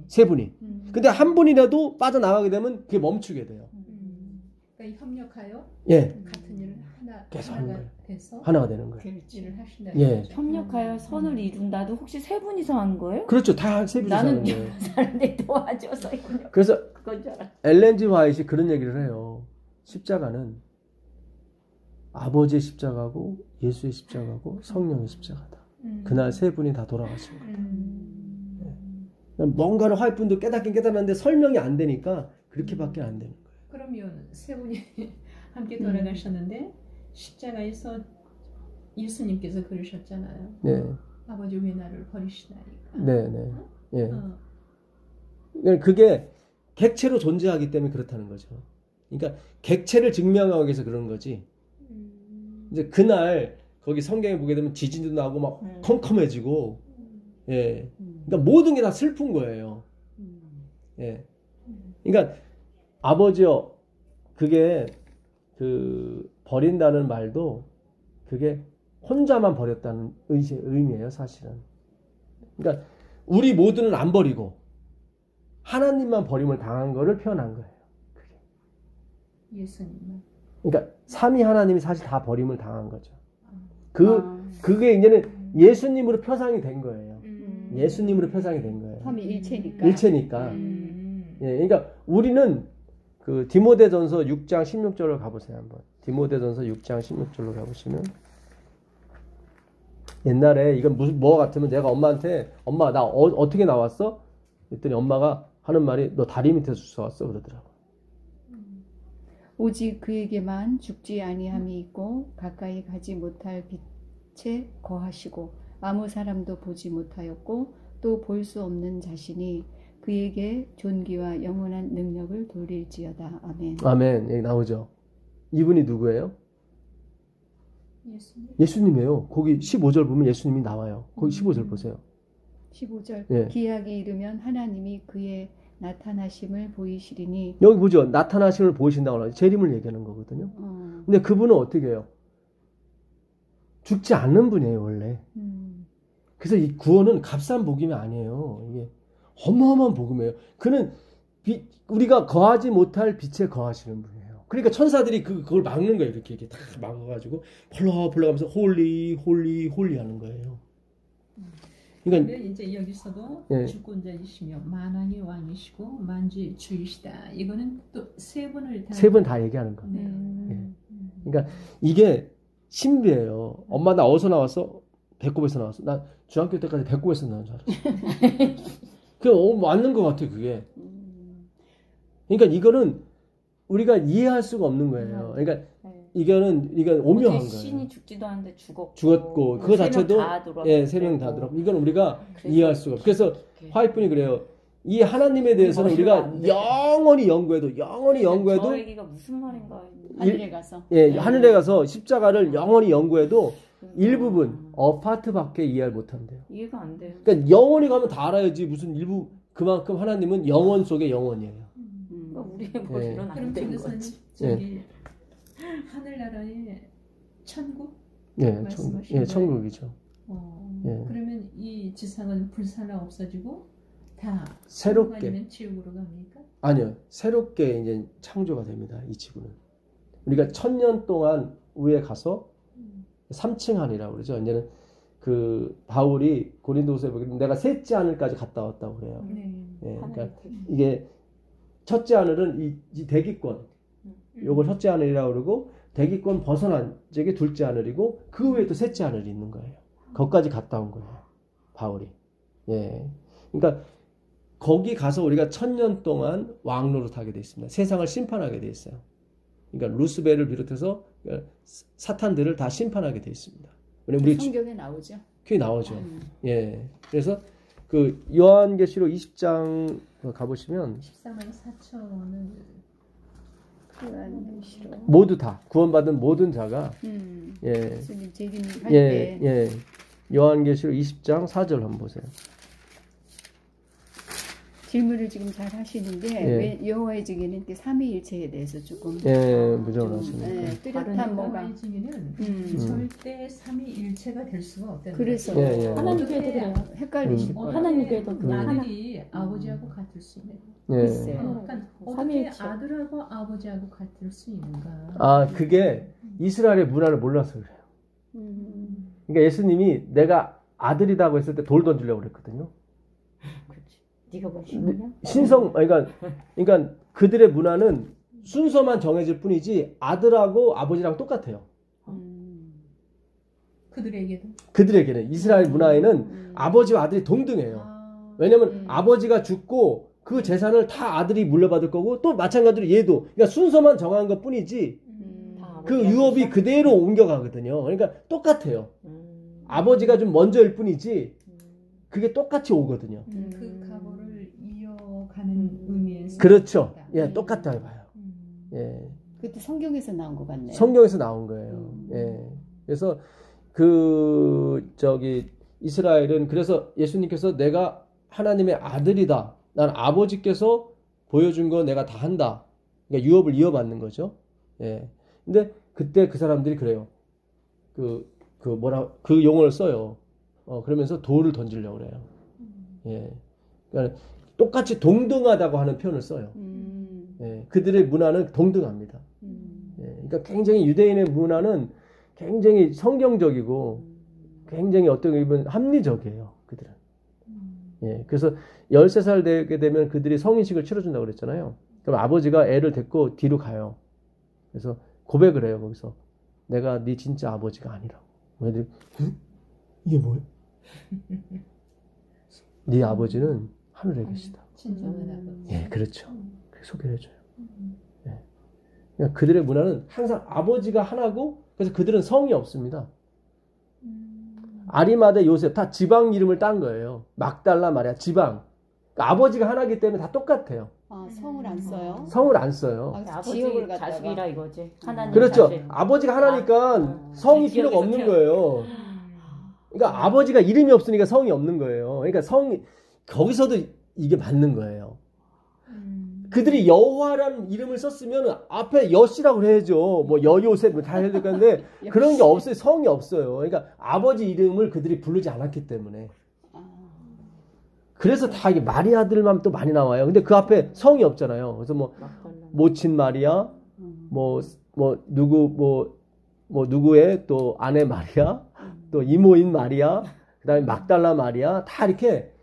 세 분이. 근데 한 분이라도 빠져나가게 되면 그게 멈추게 돼요. 그러니까 협력하여 예. 같은 일을 계속 하는 하나가 거예요. 돼서 하나가 되는 거예요. 일을 하신다는 예. 거죠. 협력하여 선을 이룬다도 혹시 세 분이서 하는 거예요? 그렇죠. 다 세 분이서 하는 나는 거예요. 사는데 도와줘서 협력. 그래서 그건 줄 알았어. 엘렌지 화이트이 그런 얘기를 해요. 십자가는 아버지의 십자가고 예수의 십자가고 성령의 십자가다. 그날 세 분이 다 돌아가신 거예요. 뭔가를 화이트분도 깨닫긴 깨달았는데 설명이 안 되니까 그렇게밖에 안 되는 거예요. 그러면 세 분이 함께 돌아가셨는데 십자가에서 예수님께서 그러셨잖아요. 네. 아버지 왜 나를 버리시나이까. 네, 네. 예. 그게 객체로 존재하기 때문에 그렇다는 거죠. 그러니까 객체를 증명하기 위해서 그런 거지. 이제 그날 거기 성경에 보게 되면 지진도 나고 막 컴컴해지고, 예. 그러니까 모든 게 다 슬픈 거예요. 예. 그러니까 아버지요, 그게 그 버린다는 말도 그게 혼자만 버렸다는 의미예요, 사실은. 그러니까 우리 모두는 안 버리고 하나님만 버림을 당한 거를 표현한 거예요. 그게. 예수님만. 그러니까 삼위 하나님이 사실 다 버림을 당한 거죠. 그게 이제는 예수님으로 표상이 된 거예요. 예수님으로 표상이 된 거예요. 삼위일체니까. 일체니까. 예, 그러니까 우리는 그 디모데전서 6장 16절로 가보세요 한번. 디모데전서 6장 16절로 가보시면 옛날에 이건 무슨 뭐 같으면 내가 엄마한테 엄마 나 어떻게 나왔어? 그랬더니 엄마가 하는 말이 너 다리 밑에서 주워왔어 그러더라고. 오직 그에게만 죽지 아니함이 있고 가까이 가지 못할 빛에 거하시고 아무 사람도 보지 못하였고 또 볼 수 없는 자신이 그에게 존귀와 영원한 능력을 돌릴지어다. 아멘. 아멘. 여기 나오죠. 이분이 누구예요? 예수님. 예수님이에요. 거기 15절 보면 예수님이 나와요. 거기 15절 보세요. 15절. 예. 기약이 이르면 하나님이 그의 나타나심을 보이시리니. 여기 보죠. 나타나심을 보이신다고 하죠. 재림을 얘기하는 거거든요. 근데 그분은 어떻게 해요? 죽지 않는 분이에요, 원래. 그래서 이 구원은 값싼 복음이 아니에요. 이게 어마어마한 복음이에요. 그는 우리가 거하지 못할 빛에 거하시는 분이에요. 그러니까 천사들이 그걸 막는 거예요. 이렇게 다 막아가지고 펄럭펄럭하면서 홀리 홀리 홀리 하는 거예요. 그러니까 이제 여기서도 예. 주권자이시며 만왕의 왕이시고 만주의 주이시다. 이거는 또 세 번 다 얘기하는 거예요. 예. 그러니까 이게 신비해요. 엄마 나 어디서 나왔어? 배꼽에서 나왔어. 나 중학교 때까지 배꼽에서 나온 줄 알았어. 그 맞는 것 같아 그게. 그러니까 이거는 우리가 이해할 수가 없는 거예요. 그러니까 이건 오묘한 거예요. 신이 죽지도 않는데 죽었고 그거 자체도 세 명 다 들어가고 이건 우리가 이해할 수가 없어요. 그래서 화이트분이 그래요. 이 하나님에 대해서는 우리가 영원히 연구해도 저 얘기가 무슨 말인가 하늘에 가서 하늘에 가서 십자가를 영원히 연구해도 일부분 파트밖에 이해를 못한대요. 이해가 안 돼요. 그러니까 영원히 가면 다 알아야지 무슨 일부 그만큼 하나님은 영원 속의 영원이에요. 우리의 머리로는 안 되는 거지. 저기 하늘나라의 천국? 천국이죠. 그러면 이 지상은 불살라 없어지고 다 새롭게 지옥으로 갑니까? 아니요, 새롭게 이제 창조가 됩니다. 이 지구는 우리가 1000년 동안 위에 가서 3층 하늘이라고 그러죠. 이제는 그 바울이 고린도후서에 보면 내가 셋째 하늘까지 갔다 왔다고 그래요. 그러니까 이게 첫째 하늘은 이 대기권, 요걸 첫째 하늘이라고 그러고 대기권 벗어난 적이 둘째 하늘이고 그 위에 또 셋째 하늘이 있는 거예요. 거기까지 갔다 온 거예요. 바울이. 그러니까 거기 가서 우리가 1000년 동안 왕노릇 하게 돼 있습니다. 세상을 심판하게 돼 있어요. 그러니까 루스벨을 비롯해서 사탄들을 다 심판하게 돼 있습니다. 우리 성경에 나오죠. 그게 나오죠. 그래서 그 요한계시록 20장 가보시면 14만 4천을 모두 다 구원받은 모든 자가 요한계시록 20장 4절 한번 보세요. 질문을 지금 잘 하시는데 왜 여호와의 증인은 이렇게 삼위일체에 대해서 조금 부정을 하시니까 뚜렷한 뭐가 여호와의 증인은 절대 삼위일체가 될 수가 없다는 그래서 하나님 교회도 그래요. 헷갈리실 거예요. 하나님 교회도 아들이 아버지하고 같을 수 있는 그러니까 어떻게 아들하고 아버지하고 같을 수 있는가? 그게 이스라엘의 문화를 몰라서 그래요. 그러니까 예수님이 내가 아들이라고 했을 때 돌 던지려고 그랬거든요. 네가 뭐 신이냐? 그러니까 그들의 문화는 순서만 정해질 뿐이지 아들하고 아버지랑 똑같아요. 그들에게는 이스라엘 문화에는 아버지와 아들이 동등해요. 왜냐면 아버지가 죽고 그 재산을 다 아들이 물려받을 거고 또 마찬가지로 얘도 그러니까 순서만 정한 것 뿐이지 그 유업이 그대로 옮겨가거든요. 그러니까 똑같아요. 아버지가 좀 먼저일 뿐이지 그게 똑같이 오거든요. 그 가보를 이어가는 의미에서 그렇죠. 똑같다고 봐요. 그것도 성경에서 나온 것 같네요. 성경에서 나온 거예요. 그래서 이스라엘은 그래서 예수님께서 내가 하나님의 아들이다. 난 아버지께서 보여준 거 내가 다 한다. 그러니까 유업을 이어받는 거죠. 근데 그때 그 사람들이 그래요. 그 용어를 써요. 그러면서 돌을 던지려고 그래요. 그러니까 똑같이 동등하다고 하는 표현을 써요. 그들의 문화는 동등합니다. 그러니까 굉장히 유대인의 문화는 굉장히 성경적이고 굉장히 어떻게 보면 합리적이에요. 그들은. 그래서 13살 되게 되면 그들이 성인식을 치러준다고 그랬잖아요. 그럼 아버지가 애를 데리고 뒤로 가요. 그래서 고백을 해요. 거기서 내가 네 진짜 아버지가 아니라고. 애들이 이게 뭐야? 네 아버지는 하늘에 계시다. 진정한 아버지. 그렇죠. 그렇게 소개를 해줘요. 그러니까 그들의 문화는 항상 아버지가 하나고 그래서 그들은 성이 없습니다. 아리마대 요셉 다 지방 이름을 딴 거예요. 막달라 마리아 지방. 그러니까 아버지가 하나이기 때문에 다 똑같아요. 성을 안 써요? 성을 안 써요. 지역을 갖다가. 자식이라 이거지. 하나님 그렇죠. 자식. 아버지가 하나니까 성이 필요가 없는 거예요. 그러니까 아버지가 이름이 없으니까 성이 없는 거예요. 그러니까 거기서도 이게 맞는 거예요. 그들이 여호와라는 이름을 썼으면 앞에 여씨라고 해야죠. 뭐 여요셉 뭐 다 해야 될 건데 그런 게 없어요. 성이 없어요. 그러니까 아버지 이름을 그들이 부르지 않았기 때문에. 그래서 다 이게 마리아들만 또 많이 나와요. 근데 그 앞에 성이 없잖아요. 그래서 뭐 모친 마리아, 뭐 누구의 또 아내 마리아, 또 이모인 마리아, 그다음에 막달라 마리아 다 이렇게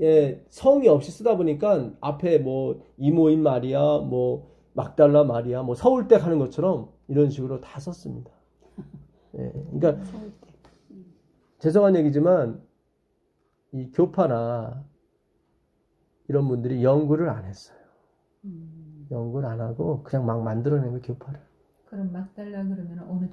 예, 성이 없이 쓰다 보니까 앞에 뭐 이모인 마리아, 뭐 막달라 마리아, 뭐 서울대 하는 것처럼 이런 식으로 다 썼습니다. 예, 그러니까 죄송한 얘기지만 이 교파나 이런 분들이 연구를 안 했어요. 연구를 안 하고 그냥 막 만들어낸 거 교파를. 그럼 막달라 그러면 어느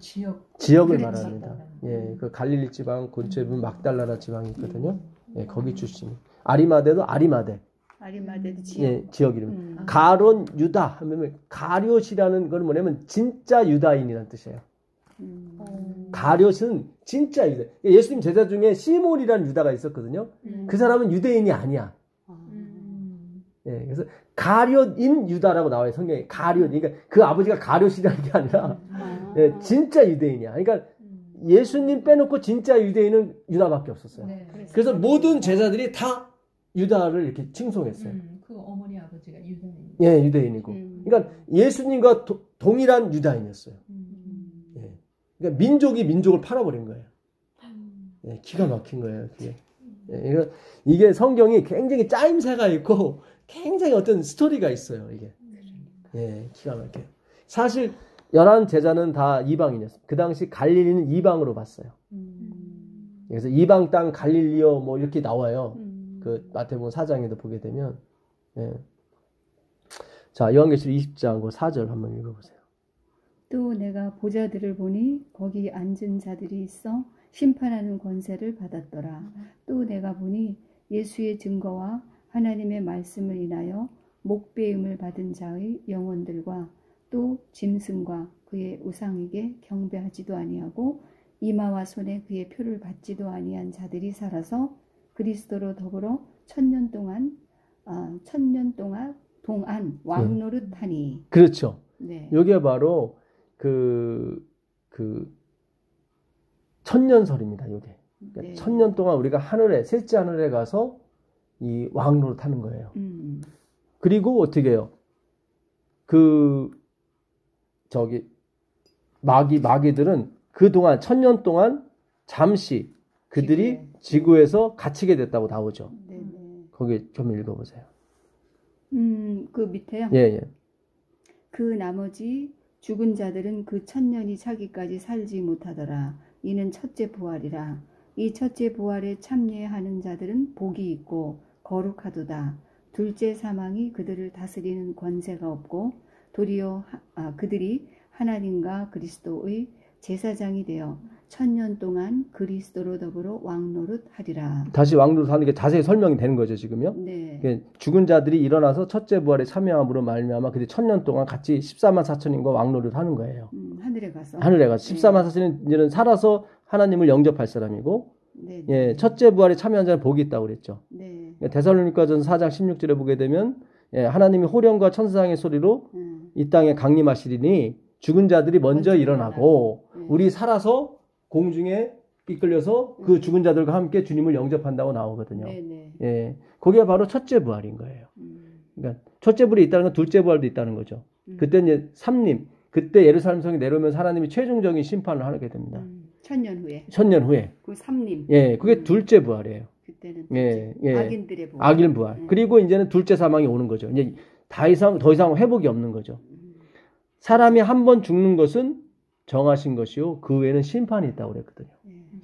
지역을 말합니다. 예, 그 갈릴리 지방 근처에 보면 막달라라 지방이 있거든요. 예, 거기 출신. 아리마대도 아리마대. 아리마대도 지역. 예, 지역 이름. 가론 유다 하면 가룟이라는 건 뭐냐면 진짜 유다인이라는 뜻이에요. 가룟은 진짜 유다. 예수님 제자 중에 시몬이라는 유다가 있었거든요. 그 사람은 유대인이 아니야. 예, 그래서 가룟인 유다라고 나와요. 성경에 가룟. 그러니까 그 아버지가 가룟이라는 게 아니라 예, 진짜 유대인이야. 그러니까 예수님 빼놓고 진짜 유대인은 유다밖에 없었어요. 네. 그래서 모든 제자들이 다 유다를 이렇게 칭송했어요. 그 어머니 아버지가 유대인. 예, 유대인이고. 그러니까 예수님과 동일한 유다인이었어요. 예. 그러니까 민족이 민족을 팔아버린 거예요. 예, 기가 막힌 거예요. 그게. 예, 이게 성경이 굉장히 짜임새가 있고 굉장히 어떤 스토리가 있어요. 이게. 예, 기가 막혀요. 사실 11 제자는 다 이방인이었어요. 그 당시 갈릴리는 이방으로 봤어요. 그래서 이방 땅 갈릴리요 뭐 이렇게 나와요. 그 마태복음 4장에도 보게 되면 예. 자, 요한계시록 20장 그 4절 한번 읽어보세요. 또 내가 보좌들을 보니 거기 앉은 자들이 있어 심판하는 권세를 받았더라. 또 내가 보니 예수의 증거와 하나님의 말씀을 인하여 목배임을 받은 자의 영혼들과 또 짐승과 그의 우상에게 경배하지도 아니하고 이마와 손에 그의 표를 받지도 아니한 자들이 살아서 그리스도로 더불어 천년 동안 왕노릇하니. 그렇죠. 네. 여기가 바로 그 천년설입니다. 요게. 그러니까 네. 천년 동안 우리가 하늘에 셋째 하늘에 가서 이 왕노릇 하는 거예요. 그리고 어떻게 해요? 마귀들은 그동안 천년 동안 잠시 그들이 지구에서 갇히게 됐다고 나오죠. 네네. 거기 좀 읽어보세요. 그 밑에요. 예. 그 나머지 죽은 자들은 그 천년이 차기까지 살지 못하더라. 이는 첫째 부활이라. 이 첫째 부활에 참여하는 자들은 복이 있고 거룩하도다. 둘째 사망이 그들을 다스리는 권세가 없고 도리어 그들이 하나님과 그리스도의 제사장이 되어 천년 동안 그리스도로 더불어 왕노릇하리라. 다시 왕노릇하는 게 자세히 설명이 되는 거죠 지금요. 네. 죽은 자들이 일어나서 첫째 부활에 참여함으로 말미암아 그들이 천년 동안 같이 14만 4천인과 왕노릇하는 거예요. 하늘에 가서. 14만 4천은 이제는 살아서 하나님을 영접할 사람이고, 네. 예, 첫째 부활에 참여한 자는 복이 있다고 그랬죠. 네. 데살로니가전서 4장 16절에 보게 되면 예, 하나님이 호령과 천사장의 소리로 이 땅에 강림하시리니 죽은 자들이 먼저 일어나고 우리 살아서 공중에 이끌려서 그 죽은 자들과 함께 주님을 영접한다고 나오거든요. 네네. 예, 그게 바로 첫째 부활인 거예요. 그러니까 첫째 부활이 있다는 건 둘째 부활도 있다는 거죠. 그때 이제 삼림, 그때 예루살렘 성이 내려오면서 하나님이 최종적인 심판을 하게 됩니다. 천년 후에. 천년 후에. 그 삼림. 예, 그게 둘째 부활이에요. 그때는 예. 악인들의 부활. 악인 부활. 그리고 이제는 둘째 사망이 오는 거죠. 이제 더 이상 회복이 없는 거죠. 사람이 한 번 죽는 것은 정하신 것이요 그 외에는 심판이 있다고 그랬거든요.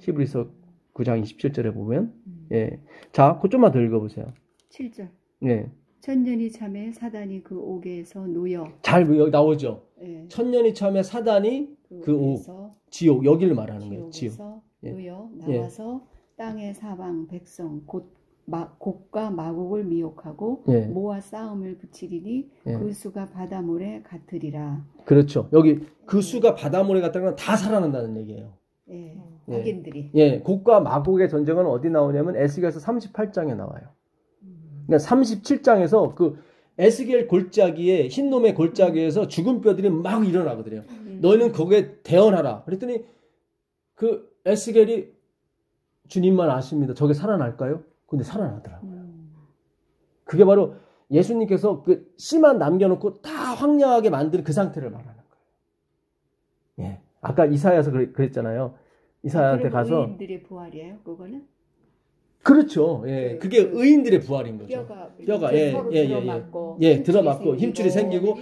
히브리서 9장 27절에 보면 예. 자, 그 좀만 더 읽어보세요. 7절. 예. 천년이 참에 사단이 그 옥에서 놓여. 잘 여기 나오죠. 예. 천년이 참에 사단이 그 옥, 지옥 여기를 말하는 거예요. 지옥. 예. 놓여 나와서 땅의 사방 백성 곡과 마곡을 미혹하고 예. 모아 싸움을 붙이리니 예. 그 수가 바다모래 같으리라. 그렇죠. 여기 그 수가 바다모래 같다는 건 다 살아난다는 얘기예요. 예. 예. 악인들이. 예, 곡과 마곡의 전쟁은 어디 나오냐면 에스겔서 38장에 나와요. 그러니까 37장에서 그 에스겔 골짜기에 흰놈의 골짜기에서 죽은 뼈들이 막 일어나거든요. 너희는 거기에 대언하라. 그랬더니 그 에스겔이 주님만 아십니다. 저게 살아날까요? 근데 살아나더라고요. 그게 바로 예수님께서 그 씨만 남겨놓고 다 황량하게 만든 그 상태를 말하는 거예요. 예. 아까 이사야서 그랬잖아요. 이사야한테 가서 의인들의 부활이에요, 그거는? 그렇죠. 예. 그게 의인들의 부활인 거죠. 뼈가 들어맞고 힘줄이 생기고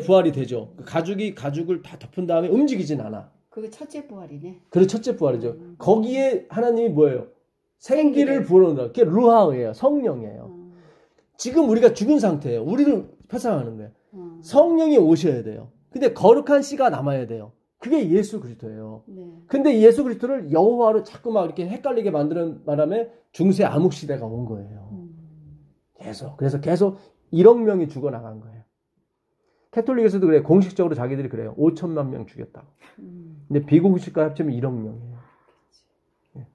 부활이 되죠. 그 가죽을 다 덮은 다음에 움직이진 않아. 그게 첫째 부활이네. 그게 첫째 부활이죠. 거기에 하나님이 뭐예요? 생기를 부어놓는다. 그게 루하예요. 성령이에요. 지금 우리가 죽은 상태예요. 우리를 회상하는 거예요. 성령이 오셔야 돼요. 근데 거룩한 씨가 남아야 돼요. 그게 예수 그리스도예요. 네. 근데 예수 그리스도를 여호와로 자꾸 막 이렇게 헷갈리게 만드는 바람에 중세 암흑 시대가 온 거예요. 계속. 그래서 계속 1억 명이 죽어나간 거예요. 캐톨릭에서도 그래요. 공식적으로 자기들이 그래요. 5천만 명 죽였다고. 근데 비공식과 합치면 1억 명이에요. 예.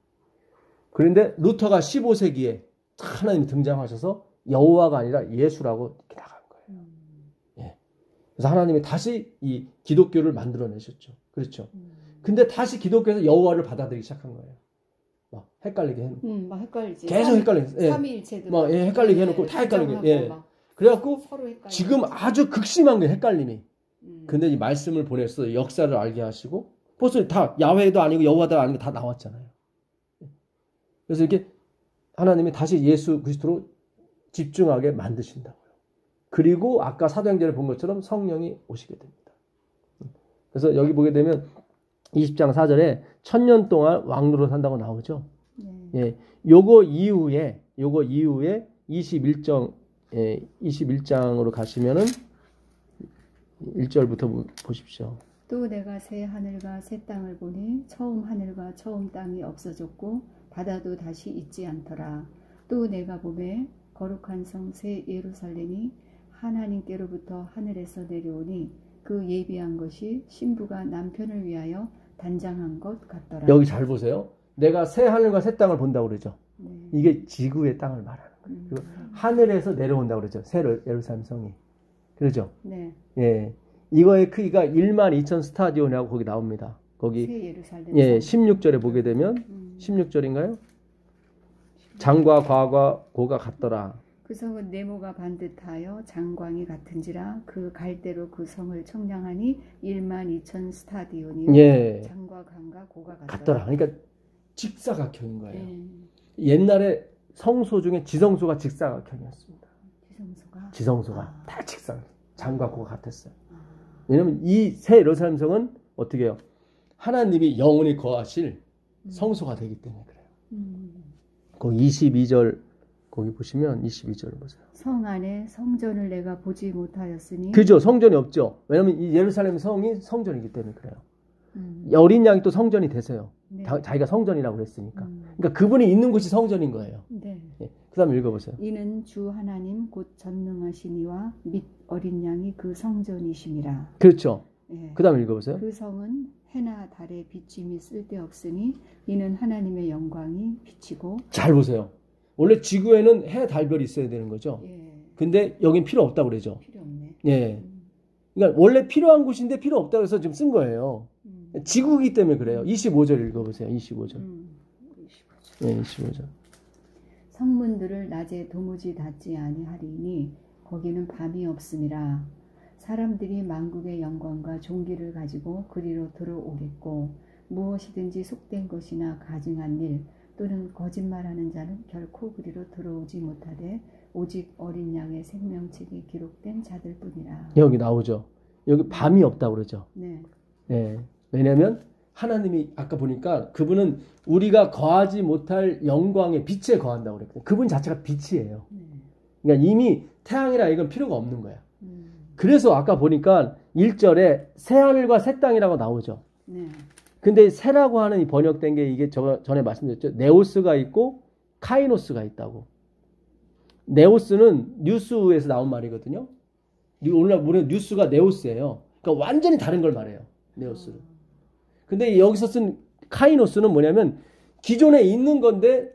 그런데 루터가 15세기에 하나님이 등장하셔서 여호와가 아니라 예수라고 이렇게 나간 거예요. 예. 그래서 하나님이 다시 이 기독교를 만들어내셨죠. 그렇죠. 근데 다시 기독교에서 여호와를 받아들이기 시작한 거예요. 막 헷갈리게 해놓고. 막 헷갈리지. 계속 헷갈리게. 예. 삼위일체도 막 헷갈리게 해놓고 다 헷갈리게. 예. 그래갖고 지금 아주 극심한 게 헷갈림이. 근데 이 말씀을 보내서 역사를 알게 하시고 벌써 다 야훼도 아니고 여호와도 아니고 다 나왔잖아요. 그래서 이렇게 하나님이 다시 예수 그리스도로 집중하게 만드신다고요. 그리고 아까 사도행전에 본 것처럼 성령이 오시게 됩니다. 그래서 여기 보게 되면 20장 4절에 1000년 동안 왕노로 산다고 나오죠. 예. 요거 이후에 21장으로 가시면은 1절부터 보십시오. 또 내가 새 하늘과 새 땅을 보니 처음 하늘과 처음 땅이 없어졌고 바다도 다시 있지 않더라. 또 내가 보매 거룩한 성 새 예루살렘이 하나님께로부터 하늘에서 내려오니 그 예비한 것이 신부가 남편을 위하여 단장한 것 같더라. 여기 잘 보세요. 내가 새 하늘과 새 땅을 본다고 그러죠. 이게 지구의 땅을 말하는 거예요. 그리고 하늘에서 내려온다고 그러죠. 새 예루살렘 성이. 그러죠? 네. 예. 이거의 크기가 12,000 스타디온이라고 거기 나옵니다. 거기 새 예루살렘 예, 16절에 보게 되면 16절인가요? 장과 과가 고가 같더라. 그 성은 네모가 반듯하여 장광이 같은지라 그 갈대로 그 성을 청량하니 12,000 스타디온이요. 예. 장과 강과 고가 같더라. 그러니까 직사각형인 거예요. 옛날에 성소 중에 지성소가 직사각형이었습니다. 지성소가 다 직사각형. 장과 고가 같았어요. 왜냐면 이 새 예루살렘 성은 어떻게 해요? 하나님이 영원히 거하실 성소가 되기 때문에 그래요. 거기 22절 거기 보시면 22절을 보세요. 성 안에 성전을 내가 보지 못하였으니. 그죠. 성전이 없죠. 왜냐면 이 예루살렘 성이 성전이기 때문에 그래요. 어린 양이 또 성전이 되세요. 네. 자기가 성전이라고 그랬으니까. 그러니까 그분이 있는 곳이 성전인 거예요. 네. 예. 그 다음에 읽어보세요. 이는 주 하나님 곧 전능하시니와 및 어린 양이 그 성전이심이라. 그렇죠. 예. 그 다음에 읽어보세요. 그 성은 해나 달의 비침이 쓸데없으니 이는 하나님의 영광이 비치고. 잘 보세요. 원래 지구에는 해, 달, 별이 있어야 되는 거죠. 예. 근데 여긴 필요 없다고 그러죠. 필요 없네. 예. 그러니까 원래 필요한 곳인데 필요 없다고 해서 지금 쓴 거예요. 지구이기 때문에 그래요. 25절 읽어보세요. 25절. 25절. 성문들을 낮에 도무지 닫지 아니하리니 거기는 밤이 없음이라. 사람들이 만국의 영광과 존귀를 가지고 그리로 들어오겠고 무엇이든지 속된 것이나 가증한 일 또는 거짓말하는 자는 결코 그리로 들어오지 못하되 오직 어린 양의 생명책이 기록된 자들뿐이라. 여기 나오죠. 여기 밤이 없다고 그러죠. 네. 예. 왜냐하면 하나님이 아까 보니까 그분은 우리가 거하지 못할 영광의 빛에 거한다고 그랬거든요. 그분 자체가 빛이에요. 그러니까 이미 태양이라 이건 필요가 없는 거야. 그래서 아까 보니까 1절에 새 하늘과 새 땅이라고 나오죠. 네. 근데 새라고 하는 이 번역된 게 이게 전에 말씀드렸죠. 네오스가 있고 카이노스가 있다고. 네오스는 뉴스에서 나온 말이거든요. 오늘날 우리는 뉴스가 네오스예요. 그러니까 완전히 다른 걸 말해요. 네오스는. 근데 여기서 쓴 카이노스는 뭐냐면 기존에 있는 건데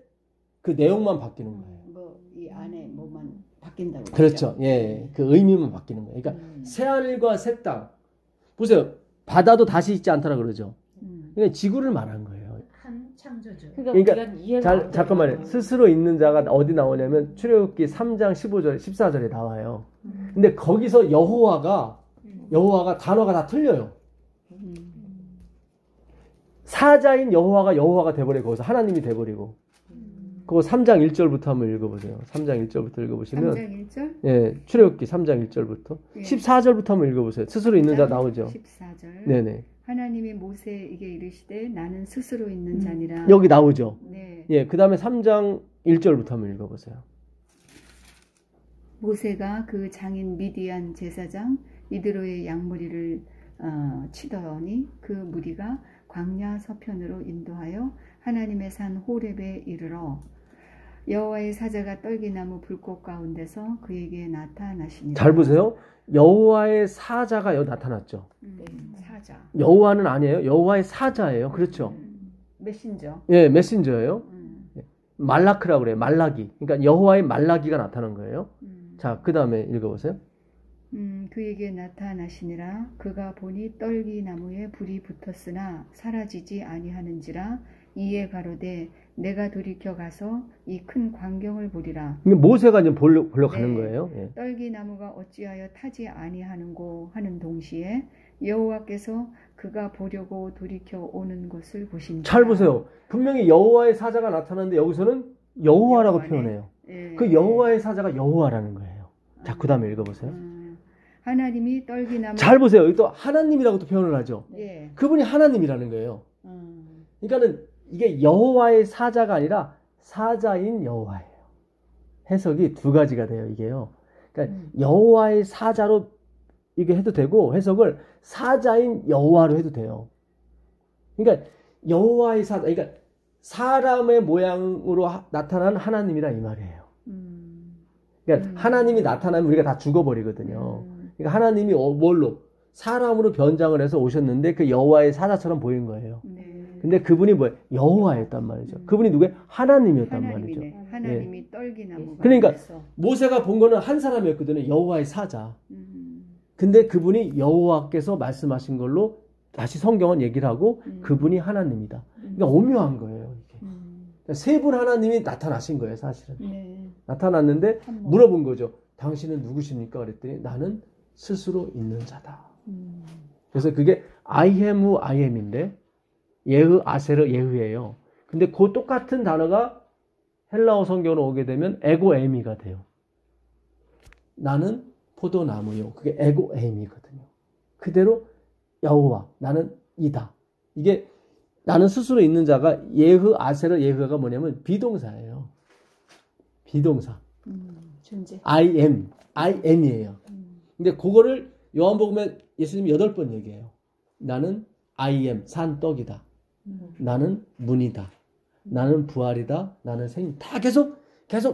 그 내용만 바뀌는 거예요. 뭐 이 안에 뭐만 바뀐다고. 그렇죠. 예. 그 의미만 바뀌는 거예요. 그러니까 새하늘과 새 땅. 보세요. 바다도 다시 있지 않더라 그러죠. 그러니까 지구를 말한 거예요. 한 창조죠. 그러니까 잠깐만요. 스스로 있는 자가 어디 나오냐면 출애굽기 3장 15절, 14절에 나와요. 근데 거기서 여호와가 단어가 다 틀려요. 사자인 여호와가 돼버려요. 거기서 하나님이 돼버리고. 그거 3장 1절부터 한번 읽어보세요. 3장 1절부터 읽어보시면 3장 1절? 예, 출애굽기 3장 1절부터 예. 14절부터 한번 읽어보세요. 스스로 있는 자 나오죠. 14절. 네네. 하나님이 모세에게 이르시되 나는 스스로 있는 자니라. 여기 나오죠. 네. 예, 그 다음에 3장 1절부터 한번 읽어보세요. 모세가 그 장인 미디안 제사장 이드로의 양무리를 치더니 그 무리가 광야 서편으로 인도하여 하나님의 산 호렙에 이르러 여호와의 사자가 떨기나무 불꽃 가운데서 그에게 나타나시니라. 잘 보세요. 여호와의 사자가 여기 나타났죠. 사자. 여호와는 아니에요. 여호와의 사자예요. 그렇죠. 메신저. 예, 메신저예요. 말라크라고 그래요. 말라기. 그러니까 여호와의 말라기가 나타난 거예요. 자, 그 다음에 읽어보세요. 그에게 나타나시니라. 그가 보니 떨기나무에 불이 붙었으나 사라지지 아니하는지라. 이에 가로되 내가 돌이켜 가서 이 큰 광경을 보리라. 모세가 이제 보러 가는 네. 거예요. 예. 떨기나무가 어찌하여 타지 아니하는고 하는 동시에 여호와께서 그가 보려고 돌이켜 오는 것을 보신다. 잘 보세요. 분명히 여호와의 사자가 나타났는데 여기서는 여호와라고 여호와네. 표현해요. 예. 그 여호와의 사자가 여호와라는 거예요. 자, 그 다음에 읽어보세요. 하나님이 떨기나무. 잘 보세요. 여기 또 하나님이라고 또 표현을 하죠. 예. 그분이 하나님이라는 거예요. 그러니까는 이게 여호와의 사자가 아니라 사자인 여호와예요. 해석이 두 가지가 돼요, 이게요. 그러니까 여호와의 사자로 이게 해도 되고 해석을 사자인 여호와로 해도 돼요. 그러니까 여호와의 사자, 그러니까 사람의 모양으로 나타난 하나님이라 이 말이에요. 그러니까 하나님이 나타나면 우리가 다 죽어버리거든요. 그러니까 하나님이 뭘로? 사람으로 변장을 해서 오셨는데 그 여호와의 사자처럼 보인 거예요. 근데 그분이 뭐예요? 여호와였단 말이죠. 그분이 누구예요? 하나님이었단 말이죠. 하나님이 떨기나무. 그러니까 모세가 본 거는 한 사람이었거든요. 여호와의 사자. 근데 그분이 여호와께서 말씀하신 걸로 다시 성경은 얘기를 하고 그분이 하나님이다. 그러니까 오묘한 거예요. 이게. 그러니까 세 분 하나님이 나타나신 거예요, 사실은. 나타났는데 물어본 거죠. 당신은 누구십니까? 그랬더니 나는 스스로 있는 자다. 그래서 그게 I am who I am인데 예흐 아세르 예흐예요. 근데 그 똑같은 단어가 헬라어 성경으로 오게 되면 에고 에미가 돼요. 나는 포도나무요. 그게 에고 에미거든요. 그대로 여호와 나는 이다. 이게 나는 스스로 있는 자가 예흐 아세르 예흐가 뭐냐면 비동사예요. 비동사. 존재. I am이에요. 근데 그거를 요한복음에 예수님이 8번 얘기해요. 나는 I am 산떡이다. 나는 문이다. 나는 부활이다. 나는 생임. 다 계속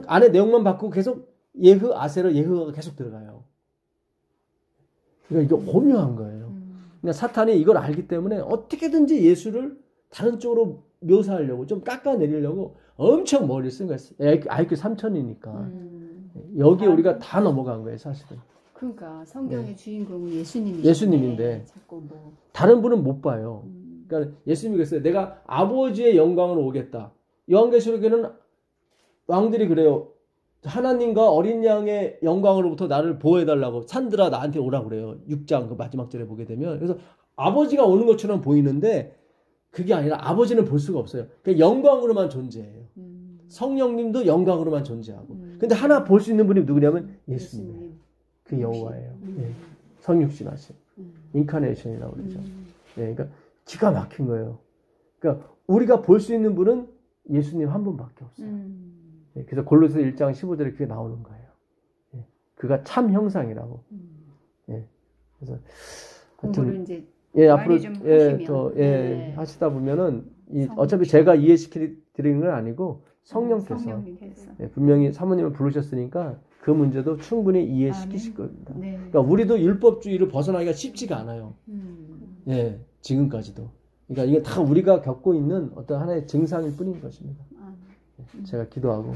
안에 내용만 바꾸고 계속 예흐 아세르 예흐가 계속 들어가요. 그러니까 이게 오묘한 거예요. 그러니까 사탄이 이걸 알기 때문에 어떻게든지 예수를 다른 쪽으로 묘사하려고 좀 깎아내리려고 엄청 머리를 쓴 거예요. IQ 3000이니까. 여기에 우리가 다 넘어간 거예요, 사실은. 그러니까 성경의 주인공은 예수님인데 자꾸 뭐 다른 분은 못 봐요. 그러니까 예수님이 그랬어요. 내가 아버지의 영광으로 오겠다. 요한계시록에는 왕들이 그래요. 하나님과 어린 양의 영광으로부터 나를 보호해달라고 산들아 나한테 오라고 그래요. 6장 그 마지막 절에 보게 되면. 그래서 아버지가 오는 것처럼 보이는데 그게 아니라 아버지는 볼 수가 없어요. 그냥 영광으로만 존재해요. 성령님도 영광으로만 존재하고. 근데 하나 볼 수 있는 분이 누구냐면 예수님이에요. 그 여호와예요. 예. 성육신하신 인카네이션이라고 그러죠. 예, 그러니까 기가 막힌 거예요. 그러니까 우리가 볼 수 있는 분은 예수님 한 분밖에 없어요. 예, 그래서 골로새 1장 15절에 그게 나오는 거예요. 예, 그가 참 형상이라고. 예, 그래서 공부를 이제 앞으로 좀 더 하시다 보면은 어차피 제가 이해시키는 건 아니고 성령께서 분명히 사모님을 부르셨으니까 그 문제도 충분히 이해시키실 겁니다. 그러니까 우리도 율법주의를 벗어나기가 쉽지가 않아요. 예, 지금까지도. 그러니까 이게 다 우리가 겪고 있는 어떤 하나의 증상일 뿐인 것입니다. 제가 기도하고.